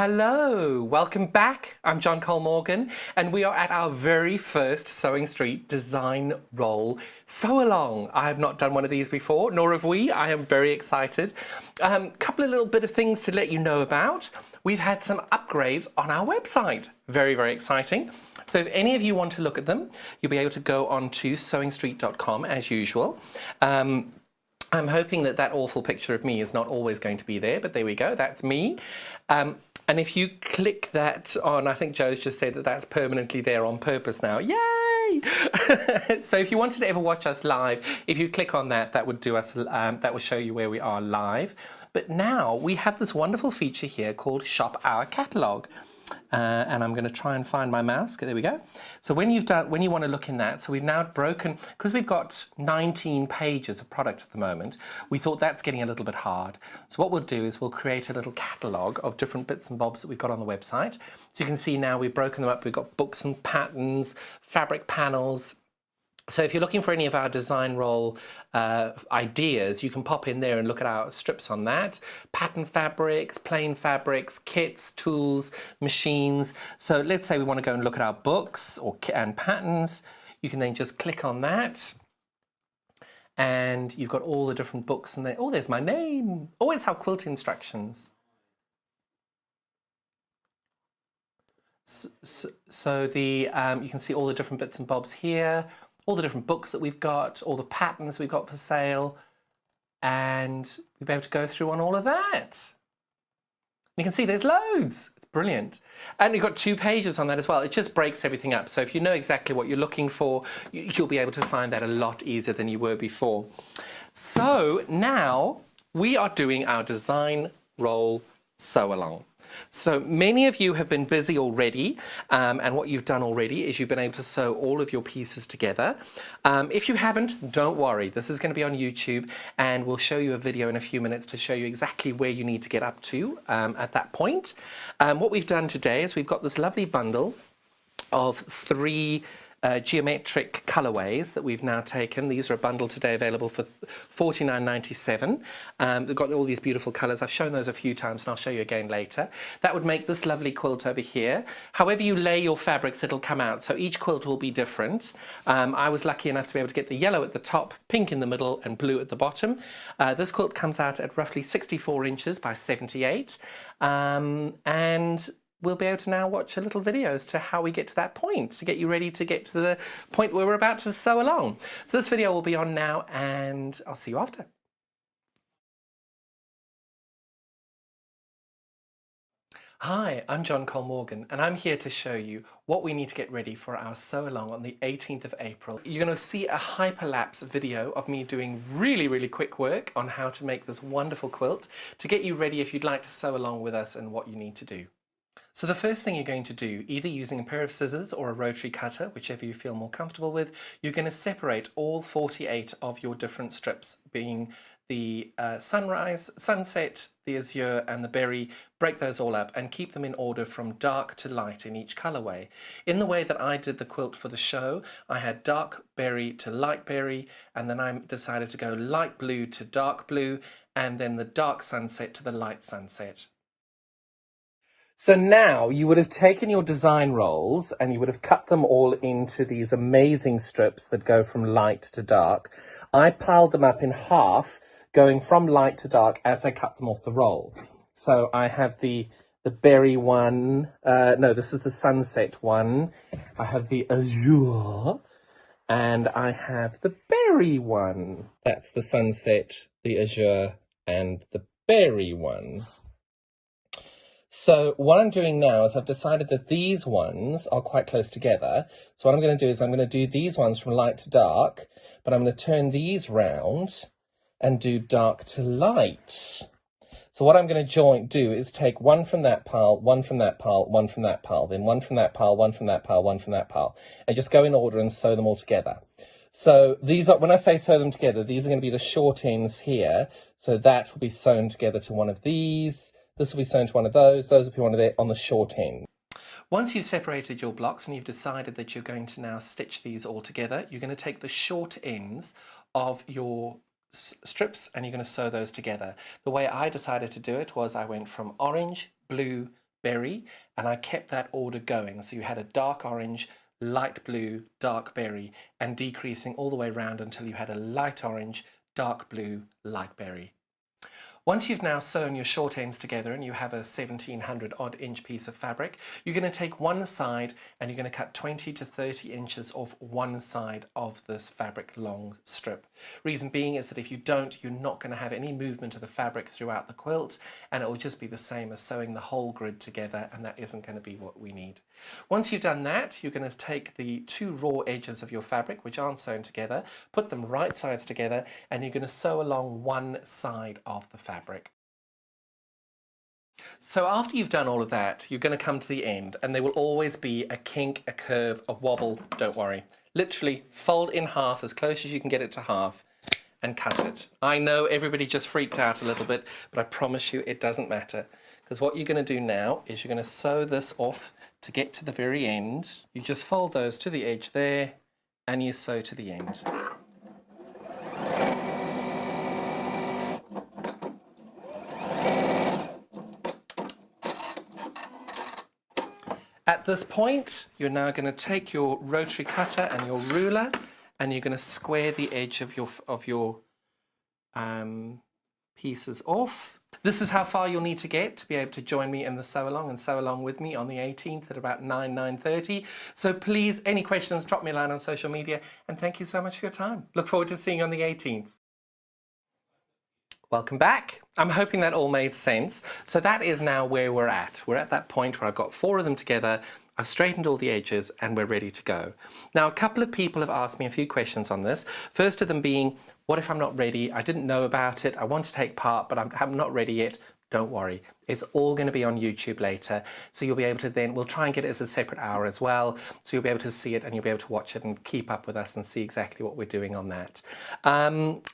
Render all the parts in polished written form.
Hello, welcome back. I'm John Cole Morgan, and we are at our very first Sewing Street Design Roll Sew Along. I have not done one of these before, nor have we. I am very excited. Couple of little bit of things to let you know about. We've had some upgrades on our website. Very, very exciting. So if any of you want to look at them, you'll be able to go on to sewingstreet.com as usual. I'm hoping that that awful picture of me is not always going to be there, but there we go, that's me. And if you click that on, I think Joe's just said that that's permanently there on purpose now. Yay! So if you wanted to ever watch us live, if you click on that, that would do us. That will show you where we are live. But now we have this wonderful feature here called Shop Our Catalogue. And I'm going to try and find my mouse. There we go. So when you want to look in that, so we've now broken, because we've got 19 pages of product at the moment, we thought that's getting a little bit hard. So what we'll do is we'll create a little catalogue of different bits and bobs that we've got on the website. So you can see now we've broken them up. We've got books and patterns, fabric panels. So if you're looking for any of our design roll ideas, you can pop in there and look at our strips on that. Pattern fabrics, plain fabrics, kits, tools, machines. So let's say we want to go and look at our books and patterns. You can then just click on that. And you've got all the different books and oh, there's my name. Oh, it's our quilt instructions. So you can see all the different bits and bobs here. All the different books that we've got, all the patterns we've got for sale, and we'll be able to go through on all of that. You can see there's loads. It's brilliant. And you've got 2 pages on that as well. It just breaks everything up. So if you know exactly what you're looking for, you'll be able to find that a lot easier than you were before. So now we are doing our design roll sew along. So many of you have been busy already, and what you've done already is you've been able to sew all of your pieces together. If you haven't, don't worry. This is going to be on YouTube, and we'll show you a video in a few minutes to show you exactly where you need to get up to at that point. What we've done today is we've got this lovely bundle of 3 geometric colorways that we've now taken. These are a bundle today available for $49.97. They've got all these beautiful colors. I've shown those a few times and I'll show you again later. That would make this lovely quilt over here. However you lay your fabrics, it'll come out. So each quilt will be different. I was lucky enough to be able to get the yellow at the top, pink in the middle and blue at the bottom. This quilt comes out at roughly 64 inches by 78. And we'll be able to now watch a little video as to how we get to that point, to get you ready to get to the point where we're about to sew along. So this video will be on now, and I'll see you after. Hi, I'm John Cole Morgan, and I'm here to show you what we need to get ready for our sew along on the 18th of April. You're going to see a hyperlapse video of me doing really quick work on how to make this wonderful quilt to get you ready if you'd like to sew along with us and what you need to do. So the first thing you're going to do, either using a pair of scissors or a rotary cutter, whichever you feel more comfortable with, you're going to separate all 48 of your different strips, being the sunrise, sunset, the azure and the berry. Break those all up and keep them in order from dark to light in each colorway. In the way that I did the quilt for the show, I had dark berry to light berry, and then I decided to go light blue to dark blue, and then the dark sunset to the light sunset. So now you would have taken your design rolls and you would have cut them all into these amazing strips that go from light to dark. I piled them up in half, going from light to dark as I cut them off the roll. So I have the berry one, no, this is the sunset one. I have the azure, and I have the berry one. That's the sunset, the azure, and the berry one. So what I'm doing now is I've decided that these ones are quite close together. So what I'm going to do is I'm going to do these ones from light to dark, but I'm going to turn these round and do dark to light. So what I'm going to do is take one from that pile, one from that pile, one from that pile, then one from that pile, one from that pile, one from that pile, and just go in order and sew them all together. So these are, when I say sew them together, these are going to be the short ends here. So that will be sewn together to one of these. This will be sewn to one of those will be one of on the short end. Once you've separated your blocks and you've decided that you're going to now stitch these all together, you're going to take the short ends of your strips and you're going to sew those together. The way I decided to do it was I went from orange, blue, berry, and I kept that order going. So you had a dark orange, light blue, dark berry, and decreasing all the way around until you had a light orange, dark blue, light berry. Once you've now sewn your short ends together and you have a 1700 odd inch piece of fabric, you're going to take one side and you're going to cut 20 to 30 inches off one side of this fabric long strip. Reason being is that if you don't, you're not going to have any movement of the fabric throughout the quilt, and it will just be the same as sewing the whole grid together, and that isn't going to be what we need. Once you've done that, you're going to take the two raw edges of your fabric, which aren't sewn together, put them right sides together, and you're going to sew along one side of the fabric. So after you've done all of that, you're going to come to the end, and there will always be a kink, a curve, a wobble. Don't worry. Literally fold in half as close as you can get it to half and cut it. I know everybody just freaked out a little bit, but I promise you it doesn't matter, because what you're going to do now is you're going to sew this off to get to the very end. You just fold those to the edge there and you sew to the end. At this point, you're now going to take your rotary cutter and your ruler, and you're going to square the edge of your pieces off. This is how far you'll need to get to be able to join me in the sew along and sew along with me on the 18th at about 9:30. So please, any questions, drop me a line on social media, and thank you so much for your time. Look forward to seeing you on the 18th. Welcome back. I'm hoping that all made sense. So that is now where we're at. We're at that point where I've got 4 of them together, I've straightened all the edges, and we're ready to go. Now, a couple of people have asked me a few questions on this. First of them being, what if I'm not ready? I didn't know about it. I want to take part, but I'm not ready yet. Don't worry. It's all going to be on YouTube later. So you'll be able to then, we'll try and get it as a separate hour as well. So you'll be able to see it and you'll be able to watch it and keep up with us and see exactly what we're doing on that.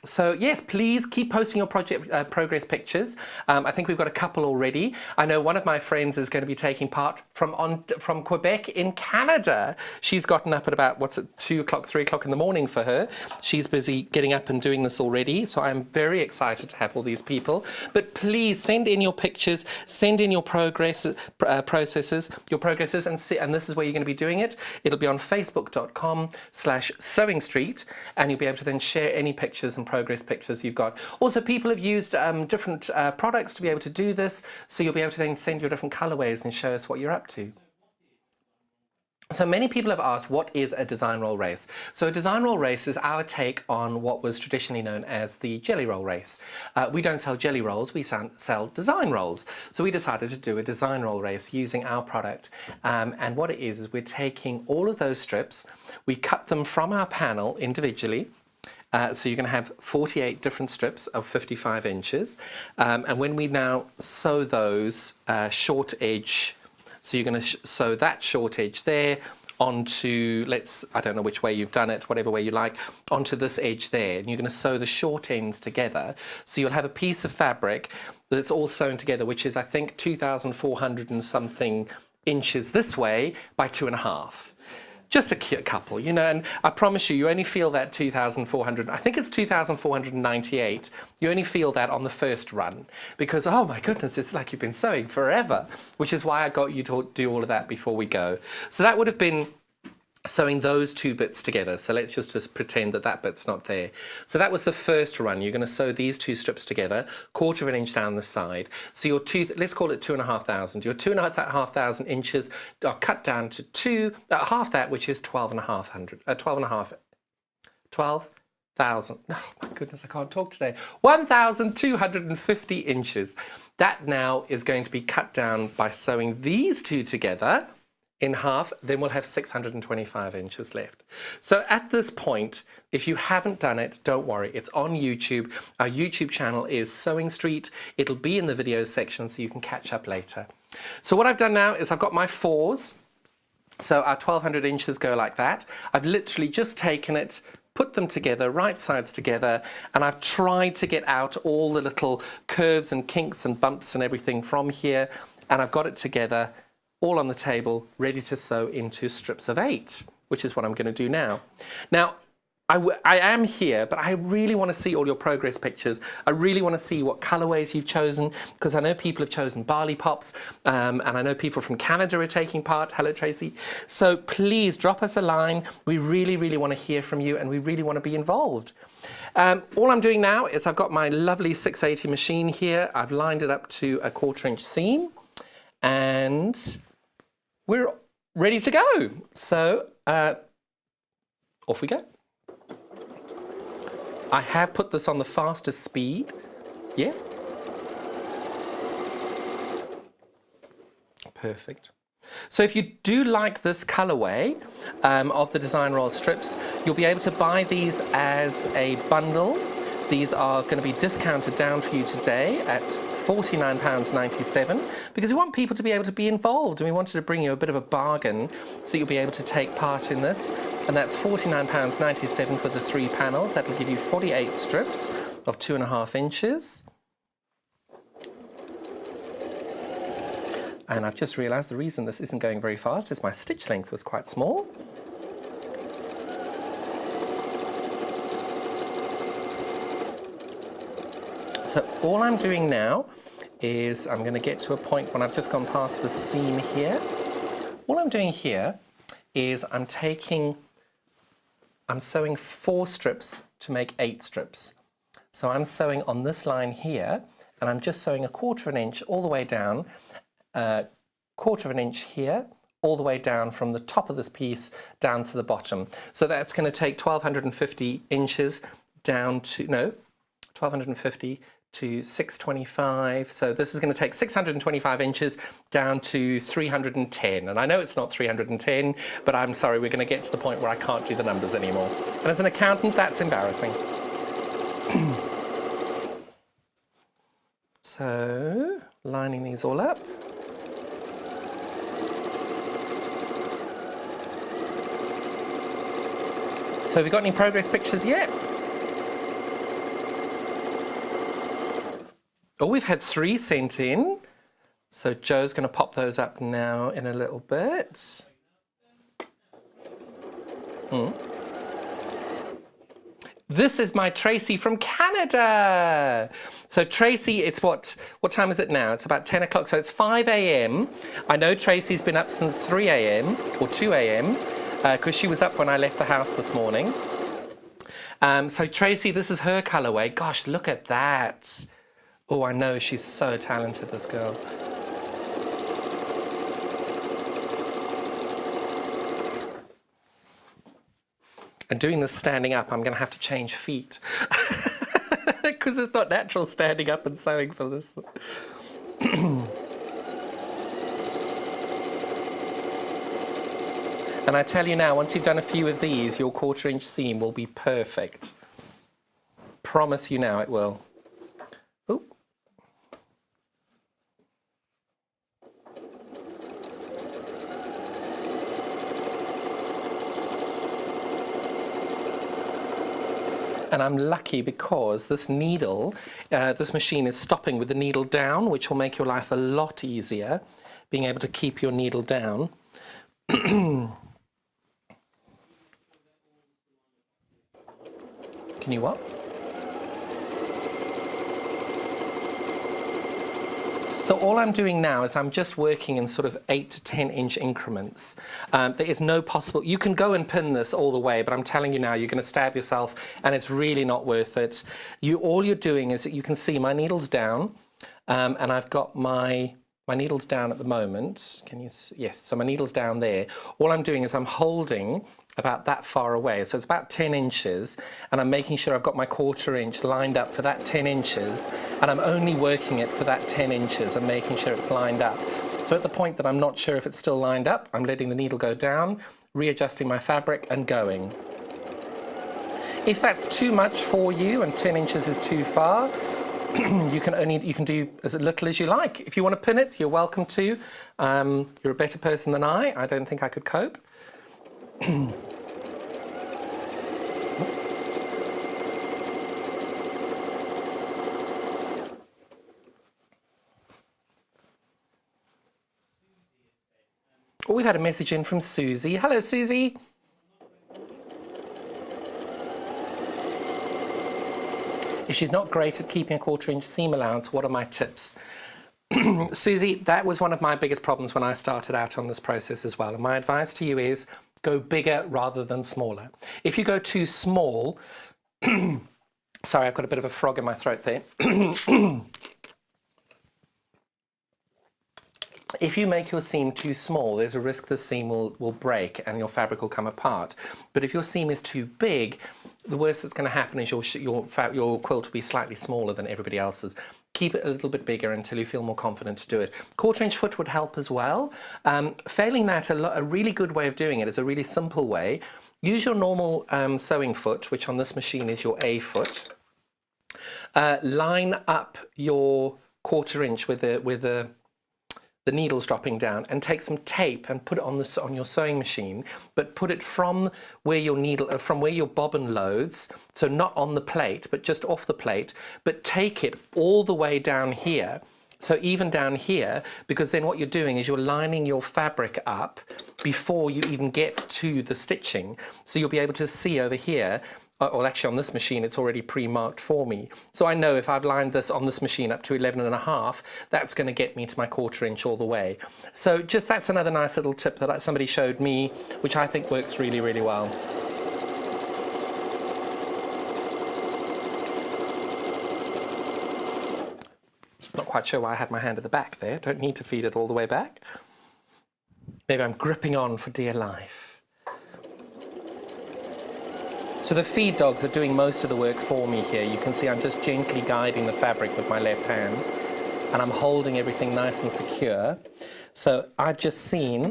So yes, please keep posting your project progress pictures. I think we've got a couple already. I know one of my friends is going to be taking part from Quebec in Canada. She's gotten up at about, 2 o'clock, 3 o'clock in the morning for her. She's busy getting up and doing this already. So I'm very excited to have all these people. But please send in your pictures, send in your progresses, and this is where you're going to be doing it. It'll be on facebook.com/sewing street, and you'll be able to then share any pictures and progress pictures you've got. Also, people have used different products to be able to do this, so you'll be able to then send your different colorways and show us what you're up to. So many people have asked, what is a design roll race? So a design roll race is our take on what was traditionally known as the jelly roll race. We don't sell jelly rolls, we sell design rolls. So we decided to do a design roll race using our product. And what it is we're taking all of those strips, we cut them from our panel individually. So you're going to have 48 different strips of 55 inches. And when we now sew those short edge, so you're going to sew that short edge there onto, I don't know which way you've done it, whatever way you like, onto this edge there. And you're going to sew the short ends together. So you'll have a piece of fabric that's all sewn together, which is, I think, 2,400 and something inches this way by 2.5. Just a couple, you know, and I promise you, you only feel that 2,400, I think it's 2,498. You only feel that on the first run because, oh my goodness, it's like you've been sewing forever, which is why I got you to do all of that before we go. So that would have been sewing those two bits together. So let's just pretend that that bit's not there. So that was the first run. You're going to sew these two strips together, 1/4 inch down the side. So your let's call it 2,500. Your 2,500 inches are cut down to half that, which is 12,500. 12,000. Oh my goodness, I can't talk today. 1,250 inches. That now is going to be cut down by sewing these two together in half, then we'll have 625 inches left. So at this point, if you haven't done it, don't worry, it's on YouTube. Our YouTube channel is Sewing Street. It'll be in the videos section so you can catch up later. So what I've done now is I've got my 4s. So our 1,200 inches go like that. I've literally just taken it, put them together, right sides together, and I've tried to get out all the little curves and kinks and bumps and everything from here, and I've got it together all on the table, ready to sew into strips of 8, which is what I'm going to do now. Now, I am here, but I really want to see all your progress pictures. I really want to see what colorways you've chosen, because I know people have chosen barley pops, and I know people from Canada are taking part. Hello, Tracy. So please drop us a line. We really, really want to hear from you, and we really want to be involved. All I'm doing now is I've got my lovely 680 machine here. I've lined it up to a 1/4 inch seam, and we're ready to go. So off we go. I have put this on the fastest speed. Yes? Perfect. So if you do like this colorway of the design roll strips, you'll be able to buy these as a bundle. These are going to be discounted down for you today at £49.97, because we want people to be able to be involved, and we wanted to bring you a bit of a bargain so you'll be able to take part in this. And that's £49.97 for the 3 panels. That'll give you 48 strips of 2.5 inches. And I've just realised the reason this isn't going very fast is my stitch length was quite small. So all I'm doing now is I'm going to get to a point when I've just gone past the seam here. All I'm doing here is I'm sewing 4 strips to make 8 strips. So I'm sewing on this line here, and I'm just sewing 1/4 inch all the way down, 1/4 inch here, all the way down from the top of this piece down to the bottom. So that's going to take 1250 inches down to, no, 1250 to 625. So this is going to take 625 inches down to 310. And I know it's not 310, but I'm sorry, we're going to get to the point where I can't do the numbers anymore. And as an accountant, that's embarrassing. So, lining these all up. So have you got any progress pictures yet? Oh, we've had 3 sent in. So Joe's going to pop those up now in a little bit. This is my Tracy from Canada. So Tracy, it's what time is it now? It's about 10 o'clock, so it's 5 a.m. I know Tracy's been up since 3 a.m. or 2 a.m. Because she was up when I left the house this morning. So Tracy, this is her colorway. Gosh, look at that. Oh, I know, she's so talented, this girl. And doing this standing up, I'm going to have to change feet. Because it's not natural standing up and sewing for this. And I tell you now, once you've done a few of these, your 1/4 inch seam will be perfect. Promise you now it will. Ooh. And I'm lucky because this needle, this machine is stopping with the needle down, which will make your life a lot easier, being able to keep your needle down. Can you what? So all I'm doing now is I'm just working in sort of 8 to 10 inch increments. There is no possible, you can go and pin this all the way, but I'm telling you now, you're going to stab yourself and it's really not worth it. All you're doing is that you can see my needle's down, and I've got my needle's down at the moment. Can you see? Yes, so my needle's down there. All I'm doing is I'm holding about that far away, so it's about 10 inches, and I'm making sure I've got my 1/4 inch lined up for that 10 inches, and I'm only working it for that 10 inches and making sure it's lined up. So at the point that I'm not sure if it's still lined up, I'm letting the needle go down, readjusting my fabric and going. If that's too much for you and 10 inches is too far, you can do as little as you like. If you want to pin it, you're welcome to. You're a better person than I don't think I could cope. Oh, we've had a message in from Susie. Hello, Susie. If she's not great at keeping a 1/4 inch seam allowance, what are my tips? Susie, that was one of my biggest problems when I started out on this process as well. And my advice to you is go bigger rather than smaller. If you go too small, sorry, I've got a bit of a frog in my throat there. If you make your seam too small, there's a risk the seam will break and your fabric will come apart. But if your seam is too big, the worst that's going to happen is your quilt will be slightly smaller than everybody else's. Keep it a little bit bigger until you feel more confident to do it. 1/4 inch foot would help as well. Failing that, a really good way of doing it is a really simple way. Use your normal sewing foot, which on this machine is your A foot. Line up your 1/4 inch with the needles dropping down, and take some tape and put it on your sewing machine, but put it from where your bobbin loads, so not on the plate but just off the plate, but take it all the way down here, so even down here, because then what you're doing is you're lining your fabric up before you even get to the stitching, so you'll be able to see over here. Well, actually on this machine it's already pre-marked for me, so I know if I've lined this on this machine up to 11.5, that's going to get me to my 1/4 inch all the way. So just that's another nice little tip that somebody showed me, which I think works really, really well. Not quite sure why I had my hand at the back there. Don't need to feed it all the way back. Maybe I'm gripping on for dear life. So the feed dogs are doing most of the work for me here. You can see I'm just gently guiding the fabric with my left hand, and I'm holding everything nice and secure. So I've just seen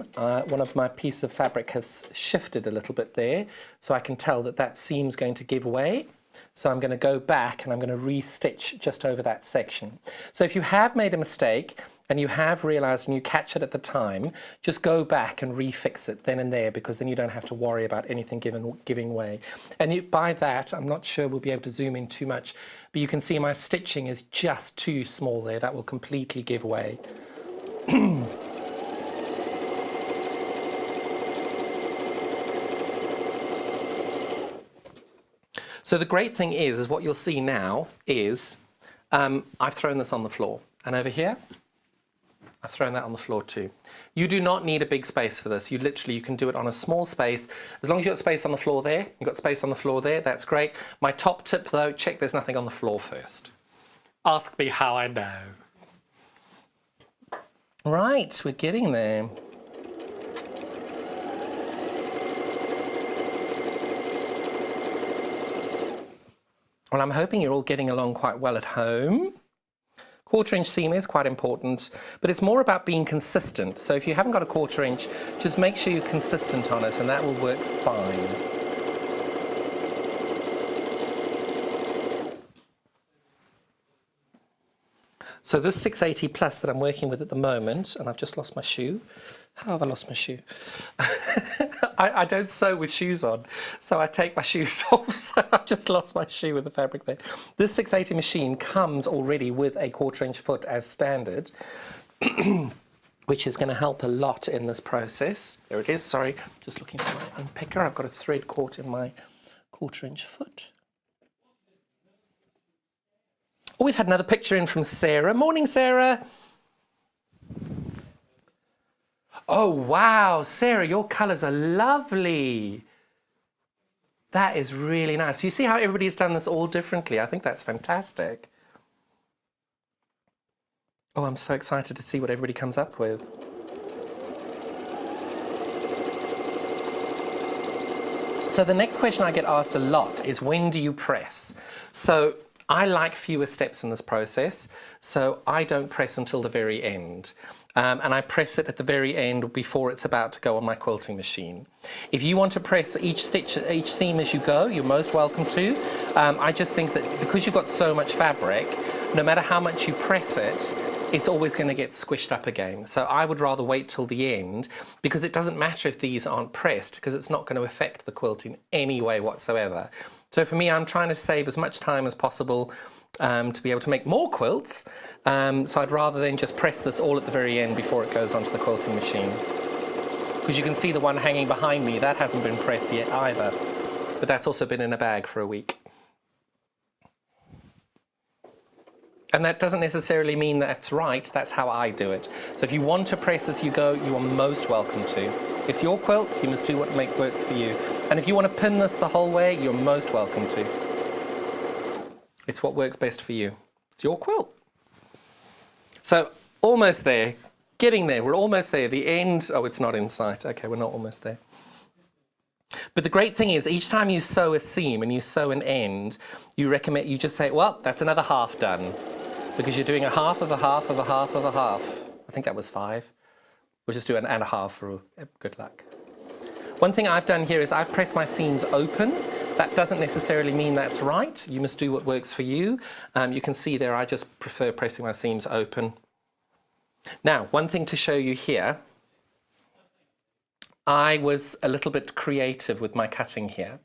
one of my pieces of fabric has shifted a little bit there, so I can tell that that seam's going to give way. So I'm going to go back and I'm going to re-stitch just over that section. So if you have made a mistake and you have realized and you catch it at the time, just go back and refix it then and there, because then you don't have to worry about anything giving way. And by that, I'm not sure we'll be able to zoom in too much, but you can see my stitching is just too small there. That will completely give way. So the great thing is what you'll see now is I've thrown this on the floor, and over here I've thrown that on the floor too. You do not need a big space for this. You can do it on a small space. As long as you've got space on the floor there, you've got space on the floor there, that's great. My top tip though, check there's nothing on the floor first. Ask me how I know. Right, we're getting there. Well, I'm hoping you're all getting along quite well at home. 1/4 inch seam is quite important, but it's more about being consistent. So if you haven't got a 1/4 inch, just make sure you're consistent on it and that will work fine. So this 680 plus that I'm working with at the moment, and I've just lost my shoe. How have I lost my shoe? I don't sew with shoes on, so I take my shoes off, so I've just lost my shoe with the fabric there. This 680 machine comes already with a 1/4 inch foot as standard, which is going to help a lot in this process. There it is, sorry, just looking for my unpicker. I've got a thread caught in my 1/4 inch foot. Oh, we've had another picture in from Sarah. Morning, Sarah. Oh, wow, Sarah, your colours are lovely. That is really nice. You see how everybody's done this all differently? I think that's fantastic. Oh, I'm so excited to see what everybody comes up with. So the next question I get asked a lot is, when do you press? So I like fewer steps in this process, so I don't press until the very end. And I press it at the very end before it's about to go on my quilting machine. If you want to press each seam as you go, you're most welcome to. I just think that because you've got so much fabric, no matter how much you press it, it's always going to get squished up again. So I would rather wait till the end, because it doesn't matter if these aren't pressed, because it's not going to affect the quilt in any way whatsoever. So for me, I'm trying to save as much time as possible to be able to make more quilts. So I'd rather than just press this all at the very end before it goes onto the quilting machine. Because you can see the one hanging behind me, that hasn't been pressed yet either. But that's also been in a bag for a week. And that doesn't necessarily mean that's right, that's how I do it. So if you want to press as you go, you are most welcome to. It's your quilt, you must do what works for you. And if you want to pin this the whole way, you're most welcome to. It's what works best for you. It's your quilt. So almost there, getting there, we're almost there. The end, oh, it's not in sight. Okay, we're not almost there. But the great thing is, each time you sew a seam and you sew an end, you just say, well, that's another half done. Because you're doing a half of a half of a half of a half. I think that was 5. We'll just do an and a half for good luck. One thing I've done here is I've pressed my seams open. That doesn't necessarily mean that's right. You must do what works for you. You can see there I just prefer pressing my seams open. Now, one thing to show you here, I was a little bit creative with my cutting here.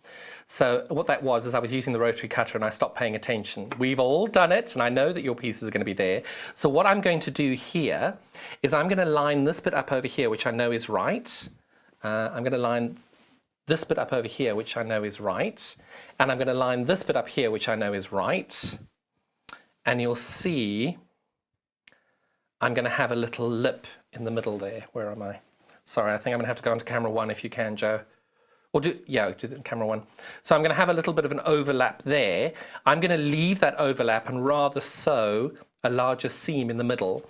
So what that was is I was using the rotary cutter and I stopped paying attention. We've all done it, and I know that your pieces are going to be there. So what I'm going to do here is I'm going to line this bit up over here, which I know is right. I'm going to line this bit up over here, which I know is right. And I'm going to line this bit up here, which I know is right. And you'll see I'm going to have a little lip in the middle there. Where am I? Sorry, I think I'm going to have to go onto camera 1 if you can, Joe. Or do the camera 1. So I'm going to have a little bit of an overlap there. I'm going to leave that overlap and rather sew a larger seam in the middle,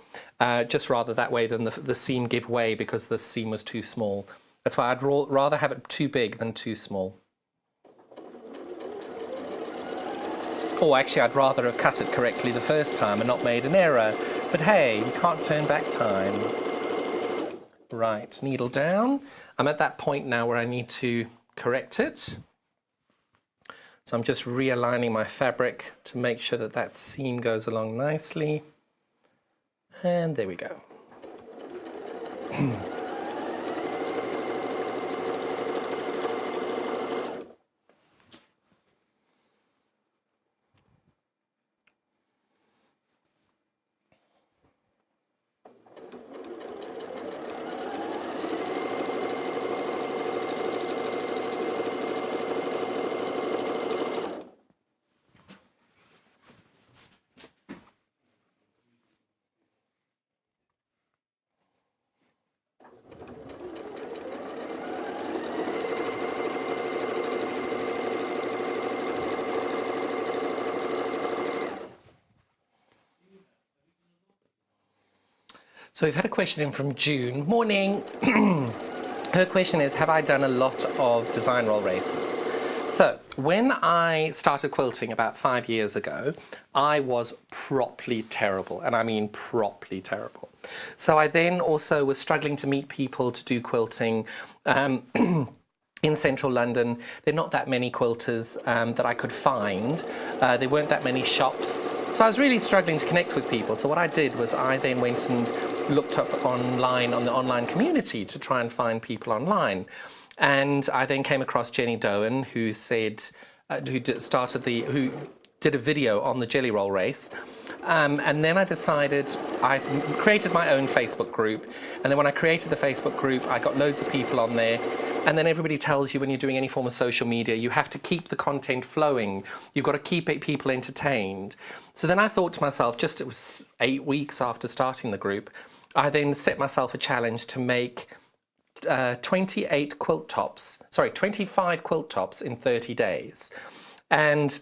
just rather that way than the seam give way because the seam was too small. That's why I'd rather have it too big than too small. Or actually, I'd rather have cut it correctly the first time and not made an error. But hey, you can't turn back time. Right, needle down. I'm at that point now where I need to correct it. So I'm just realigning my fabric to make sure that that seam goes along nicely. And there we go. So we've had a question in from June. Morning. Her question is, have I done a lot of design roll races? So when I started quilting about 5 years ago, I was properly terrible, and I mean properly terrible. So I then also was struggling to meet people to do quilting. In central London, there are not that many quilters that I could find. There weren't that many shops. So I was really struggling to connect with people. So what I did was I then went and looked up online on the online community to try and find people online. And I then came across Jenny Doan, who said, who did a video on the jelly roll race. And then I decided, I created my own Facebook group. And then when I created the Facebook group, I got loads of people on there. And then everybody tells you when you're doing any form of social media, you have to keep the content flowing. You've got to keep people entertained. So then I thought to myself, it was 8 weeks after starting the group, I then set myself a challenge to make 25 quilt tops in 30 days. And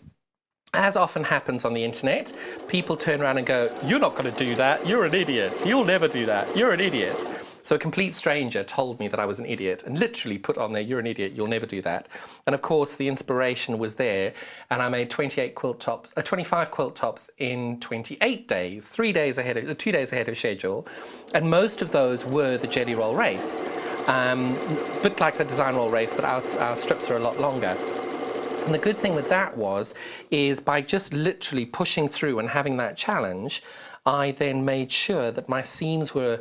as often happens on the internet, people turn around and go, you're not going to do that, you're an idiot, you'll never do that, you're an idiot. So a complete stranger told me that I was an idiot and literally put on there, you're an idiot, you'll never do that. And of course the inspiration was there, and I made 25 quilt tops in 28 days, 2 days ahead of schedule. And most of those were the jelly roll race, a bit like the design roll race, but our strips are a lot longer. And the good thing with that is by just literally pushing through and having that challenge, I then made sure that my seams, I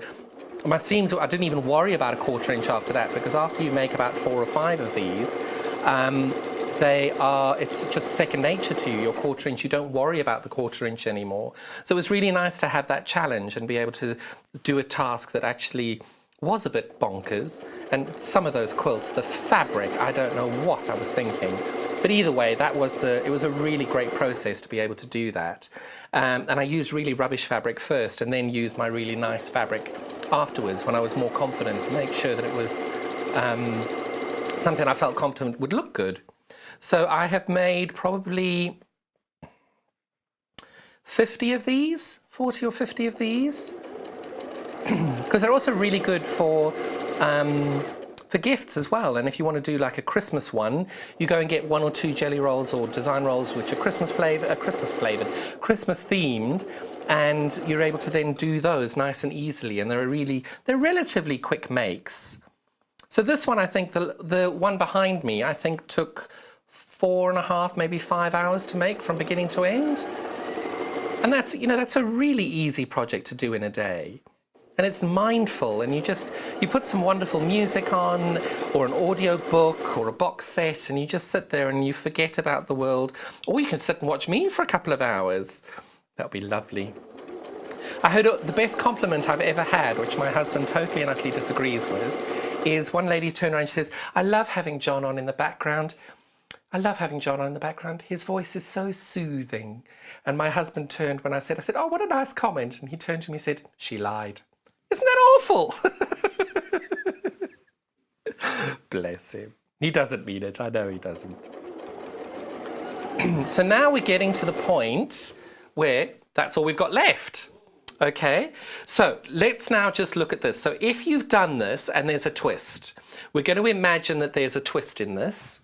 didn't even worry about a 1/4 inch after that, because after you make about 4 or 5 of these, it's just second nature to you. Your 1/4 inch, you don't worry about the 1/4 inch anymore. So it was really nice to have that challenge and be able to do a task that actually was a bit bonkers. And some of those quilts, the fabric, I don't know what I was thinking. But either way, it was a really great process to be able to do that. And I used really rubbish fabric first and then used my really nice fabric afterwards when I was more confident to make sure that it was something I felt confident would look good. So I have made probably 50 of these, 40 or 50 of these, because they're also really good for gifts as well. And if you want to do like a Christmas one, you go and get 1 or 2 jelly rolls or design rolls which are Christmas themed, and you're able to then do those nice and easily. And they're relatively quick makes. So this one, I think the one behind me, I think took 4.5, maybe 5 hours to make from beginning to end. And that's, you know, that's a really easy project to do in a day. And it's mindful, and you put some wonderful music on, or an audio book, or a box set, and you just sit there and you forget about the world. Or you can sit and watch me for a couple of hours. That'll be lovely. I heard the best compliment I've ever had, which my husband totally and utterly disagrees with, is one lady turned around and she says, "I love having John on in the background. I love having John on in the background. His voice is so soothing." And my husband turned when I said, "Oh, what a nice comment." And he turned to me and said, "She lied." Isn't that awful? Bless him. He doesn't mean it. I know he doesn't. So now we're getting to the point where that's all we've got left. Okay, so let's now just look at this. So if you've done this and there's a twist, we're going to imagine that there's a twist in this.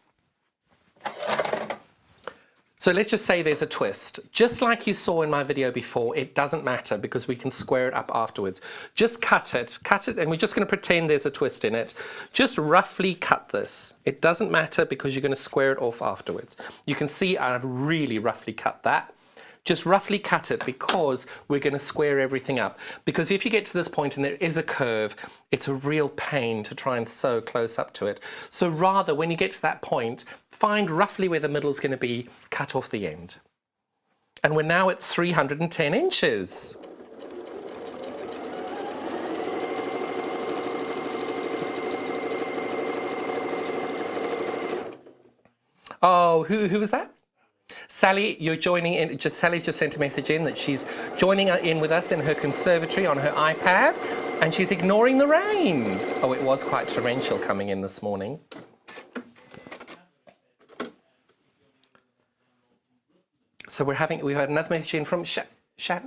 So let's just say there's a twist. Just like you saw in my video before, it doesn't matter because we can square it up afterwards. Just cut it, and we're just going to pretend there's a twist in it. Just roughly cut this. It doesn't matter because you're going to square it off afterwards. You can see I've really roughly cut that. Just roughly cut it because we're going to square everything up. Because if you get to this point and there is a curve, it's a real pain to try and sew close up to it. So rather, when you get to that point, find roughly where the middle is going to be, cut off the end. And we're now at 310 inches. Oh, who was that? Sally, you're joining in. Sally's just sent a message in that she's joining in with us in her conservatory on her iPad, and she's ignoring the rain. Oh, it was quite torrential coming in this morning. So we've had another message in from Shava.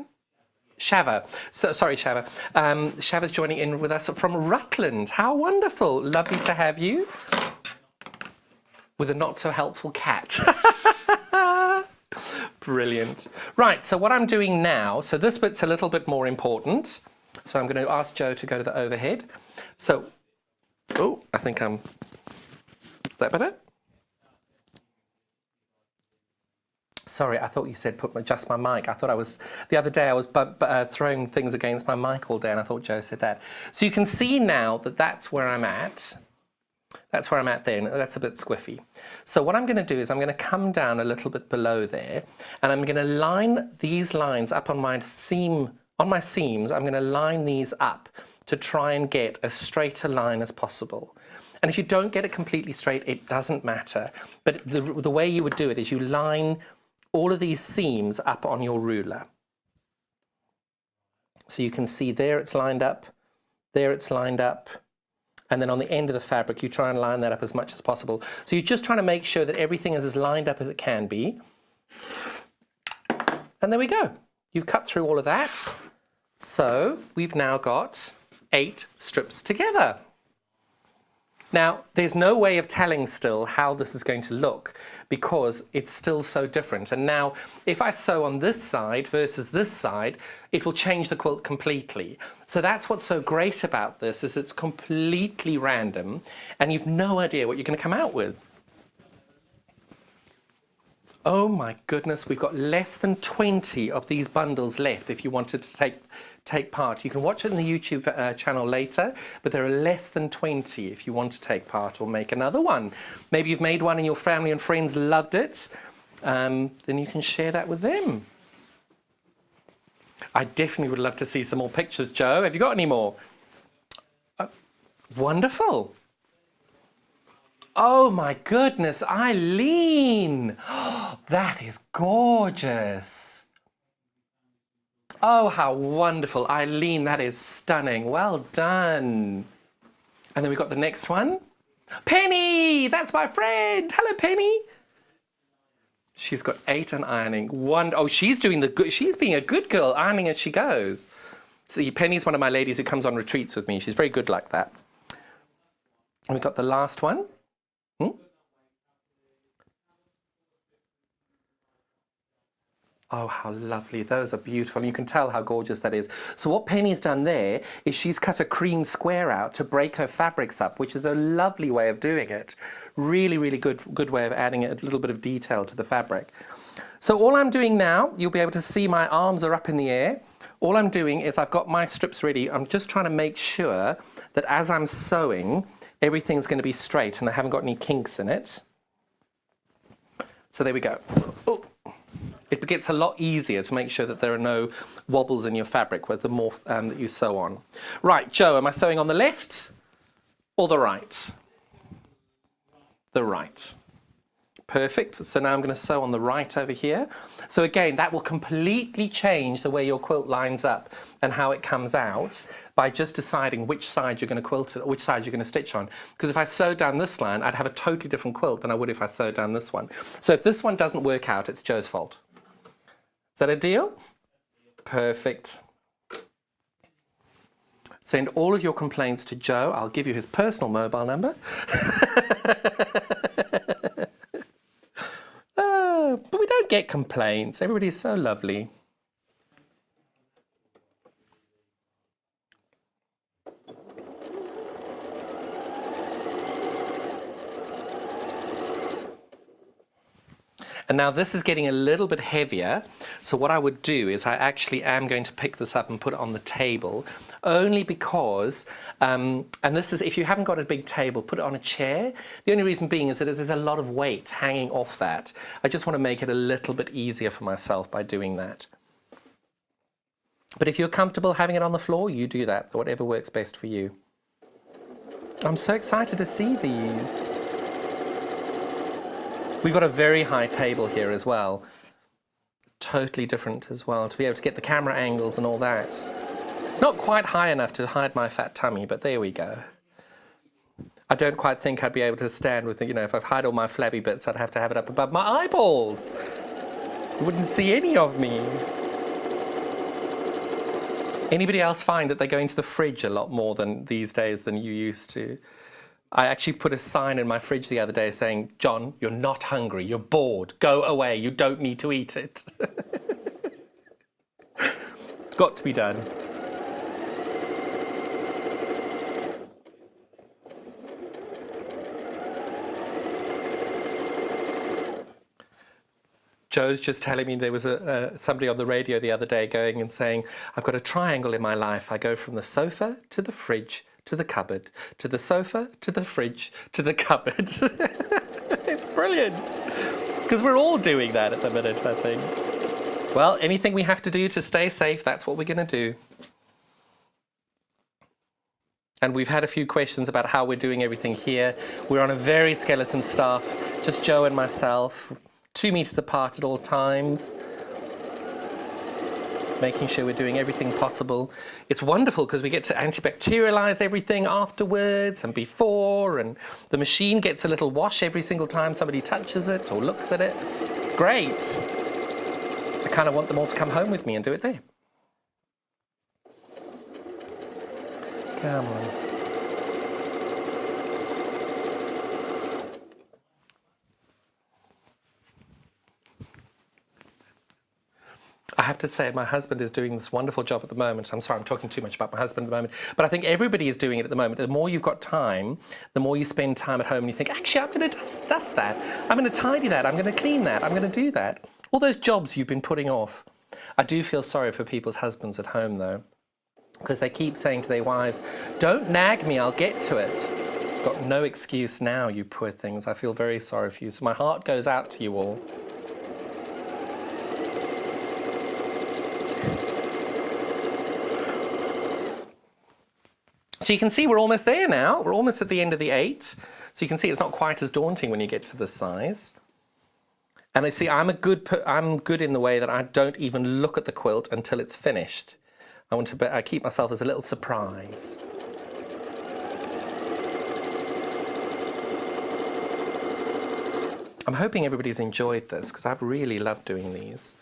So, sorry, Shava. Shava's joining in with us from Rutland. How wonderful. Lovely to have you. With a not so helpful cat. Brilliant. Right, so what I'm doing now, so this bit's a little bit more important. So I'm going to ask Joe to go to the overhead. So, oh, I think is that better? Sorry, I thought you said adjust my mic. I thought the other day I was throwing things against my mic all day, and I thought Joe said that. So you can see now that that's where I'm at. That's where I'm at there, and that's a bit squiffy. So what I'm going to do is I'm going to come down a little bit below there, and I'm going to line these lines up on my seams. I'm going to line these up to try and get as straight a line as possible. And if you don't get it completely straight, it doesn't matter. But the way you would do it is you line all of these seams up on your ruler. So you can see there it's lined up, there it's lined up. And then on the end of the fabric, you try and line that up as much as possible. So you're just trying to make sure that everything is as lined up as it can be. And there we go. You've cut through all of that. So we've now got 8 strips together. Now, there's no way of telling still how this is going to look because it's still so different. And now, if I sew on this side versus this side, it will change the quilt completely. So that's what's so great about this, is it's completely random and you've no idea what you're going to come out with. Oh my goodness, we've got less than 20 of these bundles left if you wanted to take part. You can watch it in the YouTube channel later, but there are less than 20 if you want to take part or make another one. Maybe you've made one and your family and friends loved it, then you can share that with them. I definitely would love to see some more pictures, Joe. Have you got any more? Wonderful. Oh my goodness, Eileen! That is gorgeous. Oh, how wonderful. Eileen, that is stunning. Well done. And then we've got the next one. Penny! That's my friend. Hello, Penny. She's got 8 on ironing. Oh, she's doing the good. She's being a good girl, ironing as she goes. See, Penny's one of my ladies who comes on retreats with me. She's very good like that. And we've got the last one. Oh, how lovely. Those are beautiful. You can tell how gorgeous that is. So what Penny's done there is she's cut a cream square out to break her fabrics up, which is a lovely way of doing it. Really, really good way of adding a little bit of detail to the fabric. So all I'm doing now, you'll be able to see my arms are up in the air. All I'm doing is I've got my strips ready. I'm just trying to make sure that as I'm sewing, everything's going to be straight and I haven't got any kinks in it. So there we go. Oh. It gets a lot easier to make sure that there are no wobbles in your fabric with the more that you sew on. Right, Joe, am I sewing on the left or the right? The right. Perfect. So now I'm going to sew on the right over here. So again, that will completely change the way your quilt lines up and how it comes out by just deciding which side you're going to quilt it or which side you're going to stitch on. Because if I sewed down this line, I'd have a totally different quilt than I would if I sewed down this one. So if this one doesn't work out, it's Joe's fault. Is that a deal? Perfect. Send all of your complaints to Joe. I'll give you his personal mobile number. But we don't get complaints. Everybody's so lovely. And now this is getting a little bit heavier. So what I would do is I actually am going to pick this up and put it on the table, only because, and this is, if you haven't got a big table, put it on a chair. The only reason being is that there's a lot of weight hanging off that. I just want to make it a little bit easier for myself by doing that. But if you're comfortable having it on the floor, you do that, whatever works best for you. I'm so excited to see these. We've got a very high table here as well. Totally different as well, to be able to get the camera angles and all that. It's not quite high enough to hide my fat tummy, but there we go. I don't quite think I'd be able to stand with, if I've hide all my flabby bits, I'd have to have it up above my eyeballs. You wouldn't see any of me. Anybody else find that they go into the fridge a lot more than these days than you used to? I actually put a sign in my fridge the other day saying, John, you're not hungry, you're bored, go away, you don't need to eat it. Got to be done. Joe's just telling me there was somebody on the radio the other day going and saying, I've got a triangle in my life. I go from the sofa to the fridge to the cupboard, to the sofa, to the fridge, to the cupboard. It's brilliant. Because we're all doing that at the minute, I think. Well, anything we have to do to stay safe, that's what we're going to do. And we've had a few questions about how we're doing everything here. We're on a very skeleton staff, just Joe and myself, 2 meters apart at all times. Making sure we're doing everything possible. It's wonderful because we get to antibacterialize everything afterwards and before, and the machine gets a little wash every single time somebody touches it or looks at it. It's great. I kind of want them all to come home with me and do it there. Come on. I have to say, my husband is doing this wonderful job at the moment. I'm sorry, I'm talking too much about my husband at the moment. But I think everybody is doing it at the moment. The more you've got time, the more you spend time at home and you think, actually, I'm going to dust that. I'm going to tidy that. I'm going to clean that. I'm going to do that. All those jobs you've been putting off. I do feel sorry for people's husbands at home, though, because they keep saying to their wives, don't nag me, I'll get to it. Got no excuse now, you poor things. I feel very sorry for you. So my heart goes out to you all. So you can see we're almost there now. We're almost at the end of the 8. So you can see it's not quite as daunting when you get to this size. And I see I'm good in the way that I don't even look at the quilt until it's finished. I keep myself as a little surprise. I'm hoping everybody's enjoyed this because I've really loved doing these.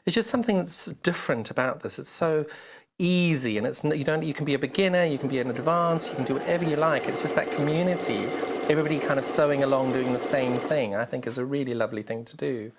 It's just something that's different about this. It's so easy, and you can be a beginner, you can be an advanced, you can do whatever you like. It's just that community, everybody kind of sewing along, doing the same thing, I think is a really lovely thing to do.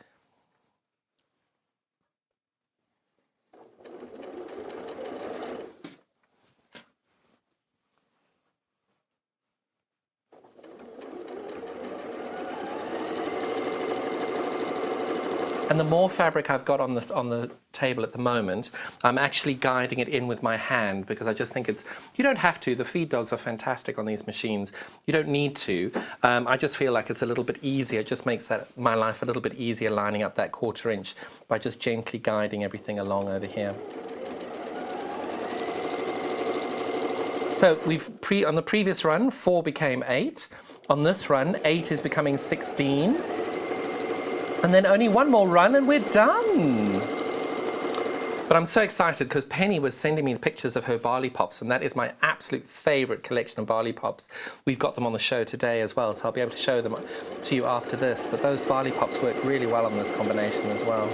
And the more fabric I've got on the table at the moment, I'm actually guiding it in with my hand because I just think you don't have to. The feed dogs are fantastic on these machines. You don't need to. I just feel like it's a little bit easier. It just makes my life a little bit easier lining up that 1/4 inch by just gently guiding everything along over here. So on the previous run, 4 became 8. On this run, 8 is becoming 16. And then only one more run and we're done. But I'm so excited because Penny was sending me pictures of her barley pops, and that is my absolute favourite collection of barley pops. We've got them on the show today as well, so I'll be able to show them to you after this. But those barley pops work really well on this combination as well.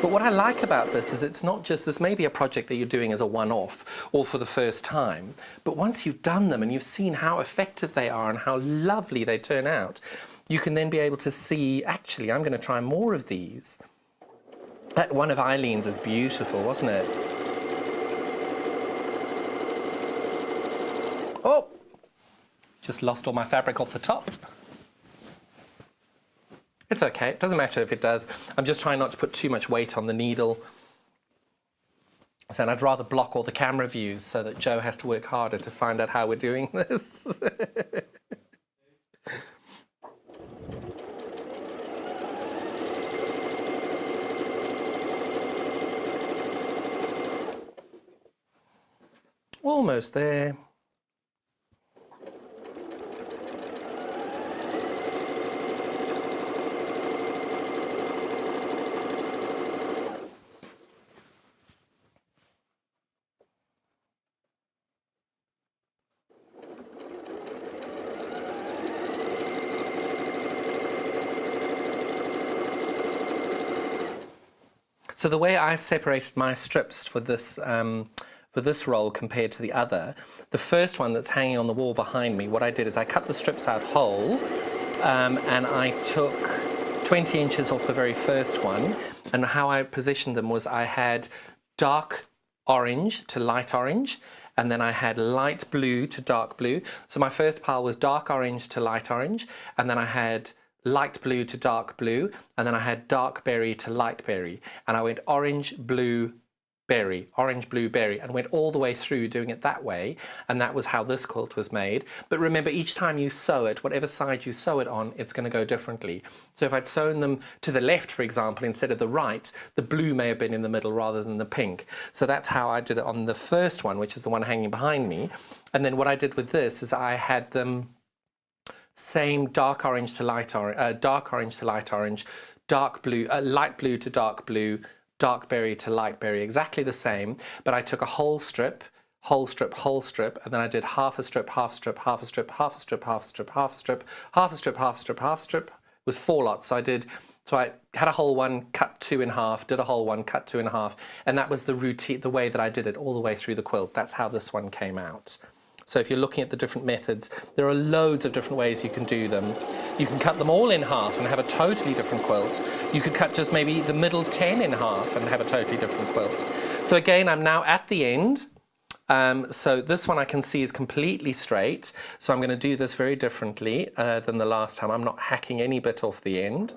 But what I like about this is it's not just, this may be a project that you're doing as a one-off or for the first time, but once you've done them and you've seen how effective they are and how lovely they turn out, you can then be able to see, actually, I'm going to try more of these. That one of Eileen's is beautiful, wasn't it? Oh, just lost all my fabric off the top. It's okay, it doesn't matter if it does. I'm just trying not to put too much weight on the needle. So I'd rather block all the camera views so that Joe has to work harder to find out how we're doing this. Almost there. So the way I separated my strips for this roll compared to the other, the first one that's hanging on the wall behind me, what I did is I cut the strips out whole, and I took 20 inches off the very first one, and how I positioned them was I had dark orange to light orange, and then I had light blue to dark blue. So my first pile was dark orange to light orange, and then I had light blue to dark blue, and then I had dark berry to light berry, and I went orange, blue, berry, orange, blue, berry, and went all the way through doing it that way, and that was how this quilt was made. But remember, each time you sew it, whatever side you sew it on, it's going to go differently. So if I'd sewn them to the left, for example, instead of the right, the blue may have been in the middle rather than the pink. So that's how I did it on the first one, which is the one hanging behind me. And then what I did with this is I had them same dark orange to light orange, dark orange to light orange, dark blue, light blue to dark blue, dark berry to light berry, exactly the same, but I took a whole strip, whole strip, whole strip, and then I did half a strip, half a strip, half a strip, half a strip, half a strip, half a strip, half a strip, half a strip, half a strip. It was 4 lots. So I had a whole one, cut 2 in half, did a whole one, cut 2 in half, and that was the routine, the way that I did it all the way through the quilt. That's how this one came out. So if you're looking at the different methods, there are loads of different ways you can do them. You can cut them all in half and have a totally different quilt. You could cut just maybe the middle 10 in half and have a totally different quilt. So again, I'm now at the end. So this one I can see is completely straight. So I'm going to do this very differently than the last time. I'm not hacking any bit off the end.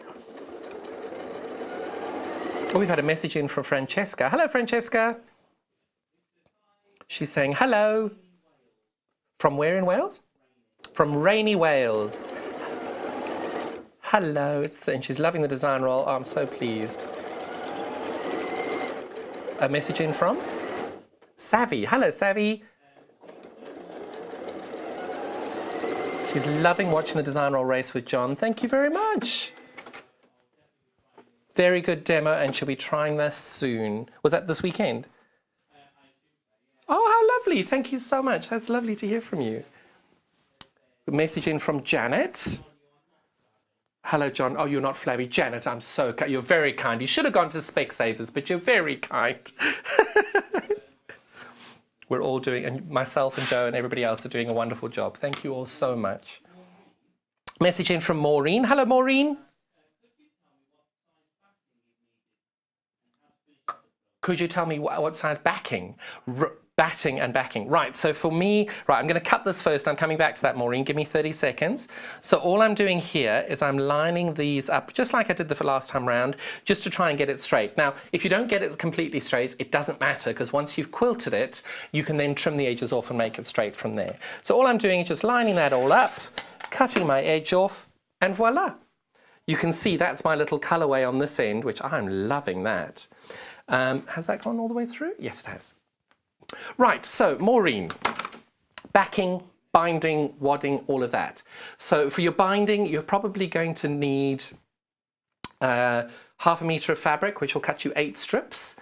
Oh, we've had a message in from Francesca. Hello, Francesca. She's saying hello. From where in Wales? From rainy Wales. Hello, and she's loving the design roll. Oh, I'm so pleased. A message in from? Savvy. Hello, Savvy. She's loving watching the design roll race with John. Thank you very much. Very good demo, and she'll be trying this soon. Was that this weekend? Oh, how lovely. Thank you so much. That's lovely to hear from you. A message in from Janet. Hello, John. Oh, you're not flabby. Janet, I'm so kind. You're very kind. You should have gone to Specsavers, but you're very kind. We're all doing, and myself and Joe and everybody else are doing a wonderful job. Thank you all so much. Message in from Maureen. Hello, Maureen. Could you tell me what size backing? Batting and backing. Right, so for me, right, I'm going to cut this first. I'm coming back to that, Maureen. Give me 30 seconds. So all I'm doing here is I'm lining these up just like I did the last time round, just to try and get it straight. Now, if you don't get it completely straight, it doesn't matter, because once you've quilted it, you can then trim the edges off and make it straight from there. So all I'm doing is just lining that all up, cutting my edge off, and voila. You can see that's my little colorway on this end, which I'm loving that. Has that gone all the way through? Yes, it has. Right, so Maureen, backing, binding, wadding, all of that. So for your binding, you're probably going to need half a metre of fabric, which will cut you 8 strips.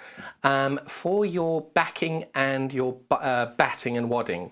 For your backing and your batting and wadding,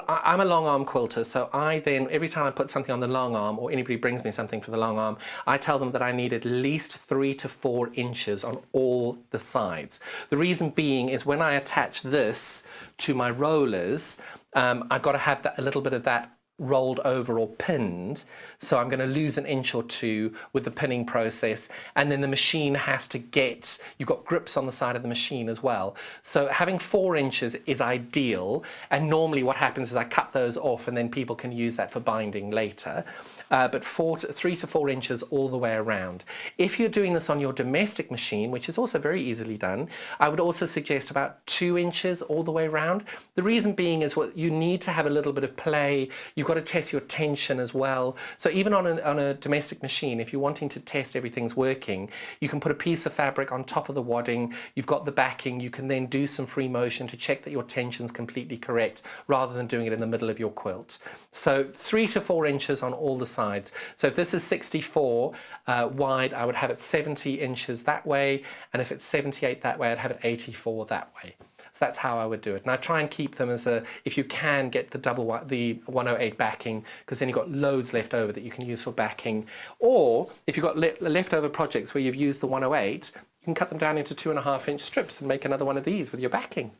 I'm a long arm quilter, so I then, every time I put something on the long arm, or anybody brings me something for the long arm, I tell them that I need at least 3 to 4 inches on all the sides. The reason being is when I attach this to my rollers, I've got to have a little bit of that rolled over or pinned, so I'm going to lose an inch or two with the pinning process, and then the machine has to get, you've got grips on the side of the machine as well, so having 4 inches is ideal, and normally what happens is I cut those off and then people can use that for binding later, but 3 to 4 inches all the way around. If you're doing this on your domestic machine, which is also very easily done, I would also suggest about 2 inches all the way around. The reason being is what you need to have a little bit of play. You've got to test your tension as well. So even on a domestic machine, if you're wanting to test everything's working, you can put a piece of fabric on top of the wadding, you've got the backing, you can then do some free motion to check that your tension's completely correct, rather than doing it in the middle of your quilt. So 3 to 4 inches on all the sides. So if this is 64 wide, I would have it 70 inches that way, and if it's 78 that way, I'd have it 84 that way. So that's how I would do it. And I try and keep them as if you can, get the 108 backing, because then you've got loads left over that you can use for backing. Or if you've got leftover projects where you've used the 108, you can cut them down into 2.5-inch strips and make another one of these with your backing.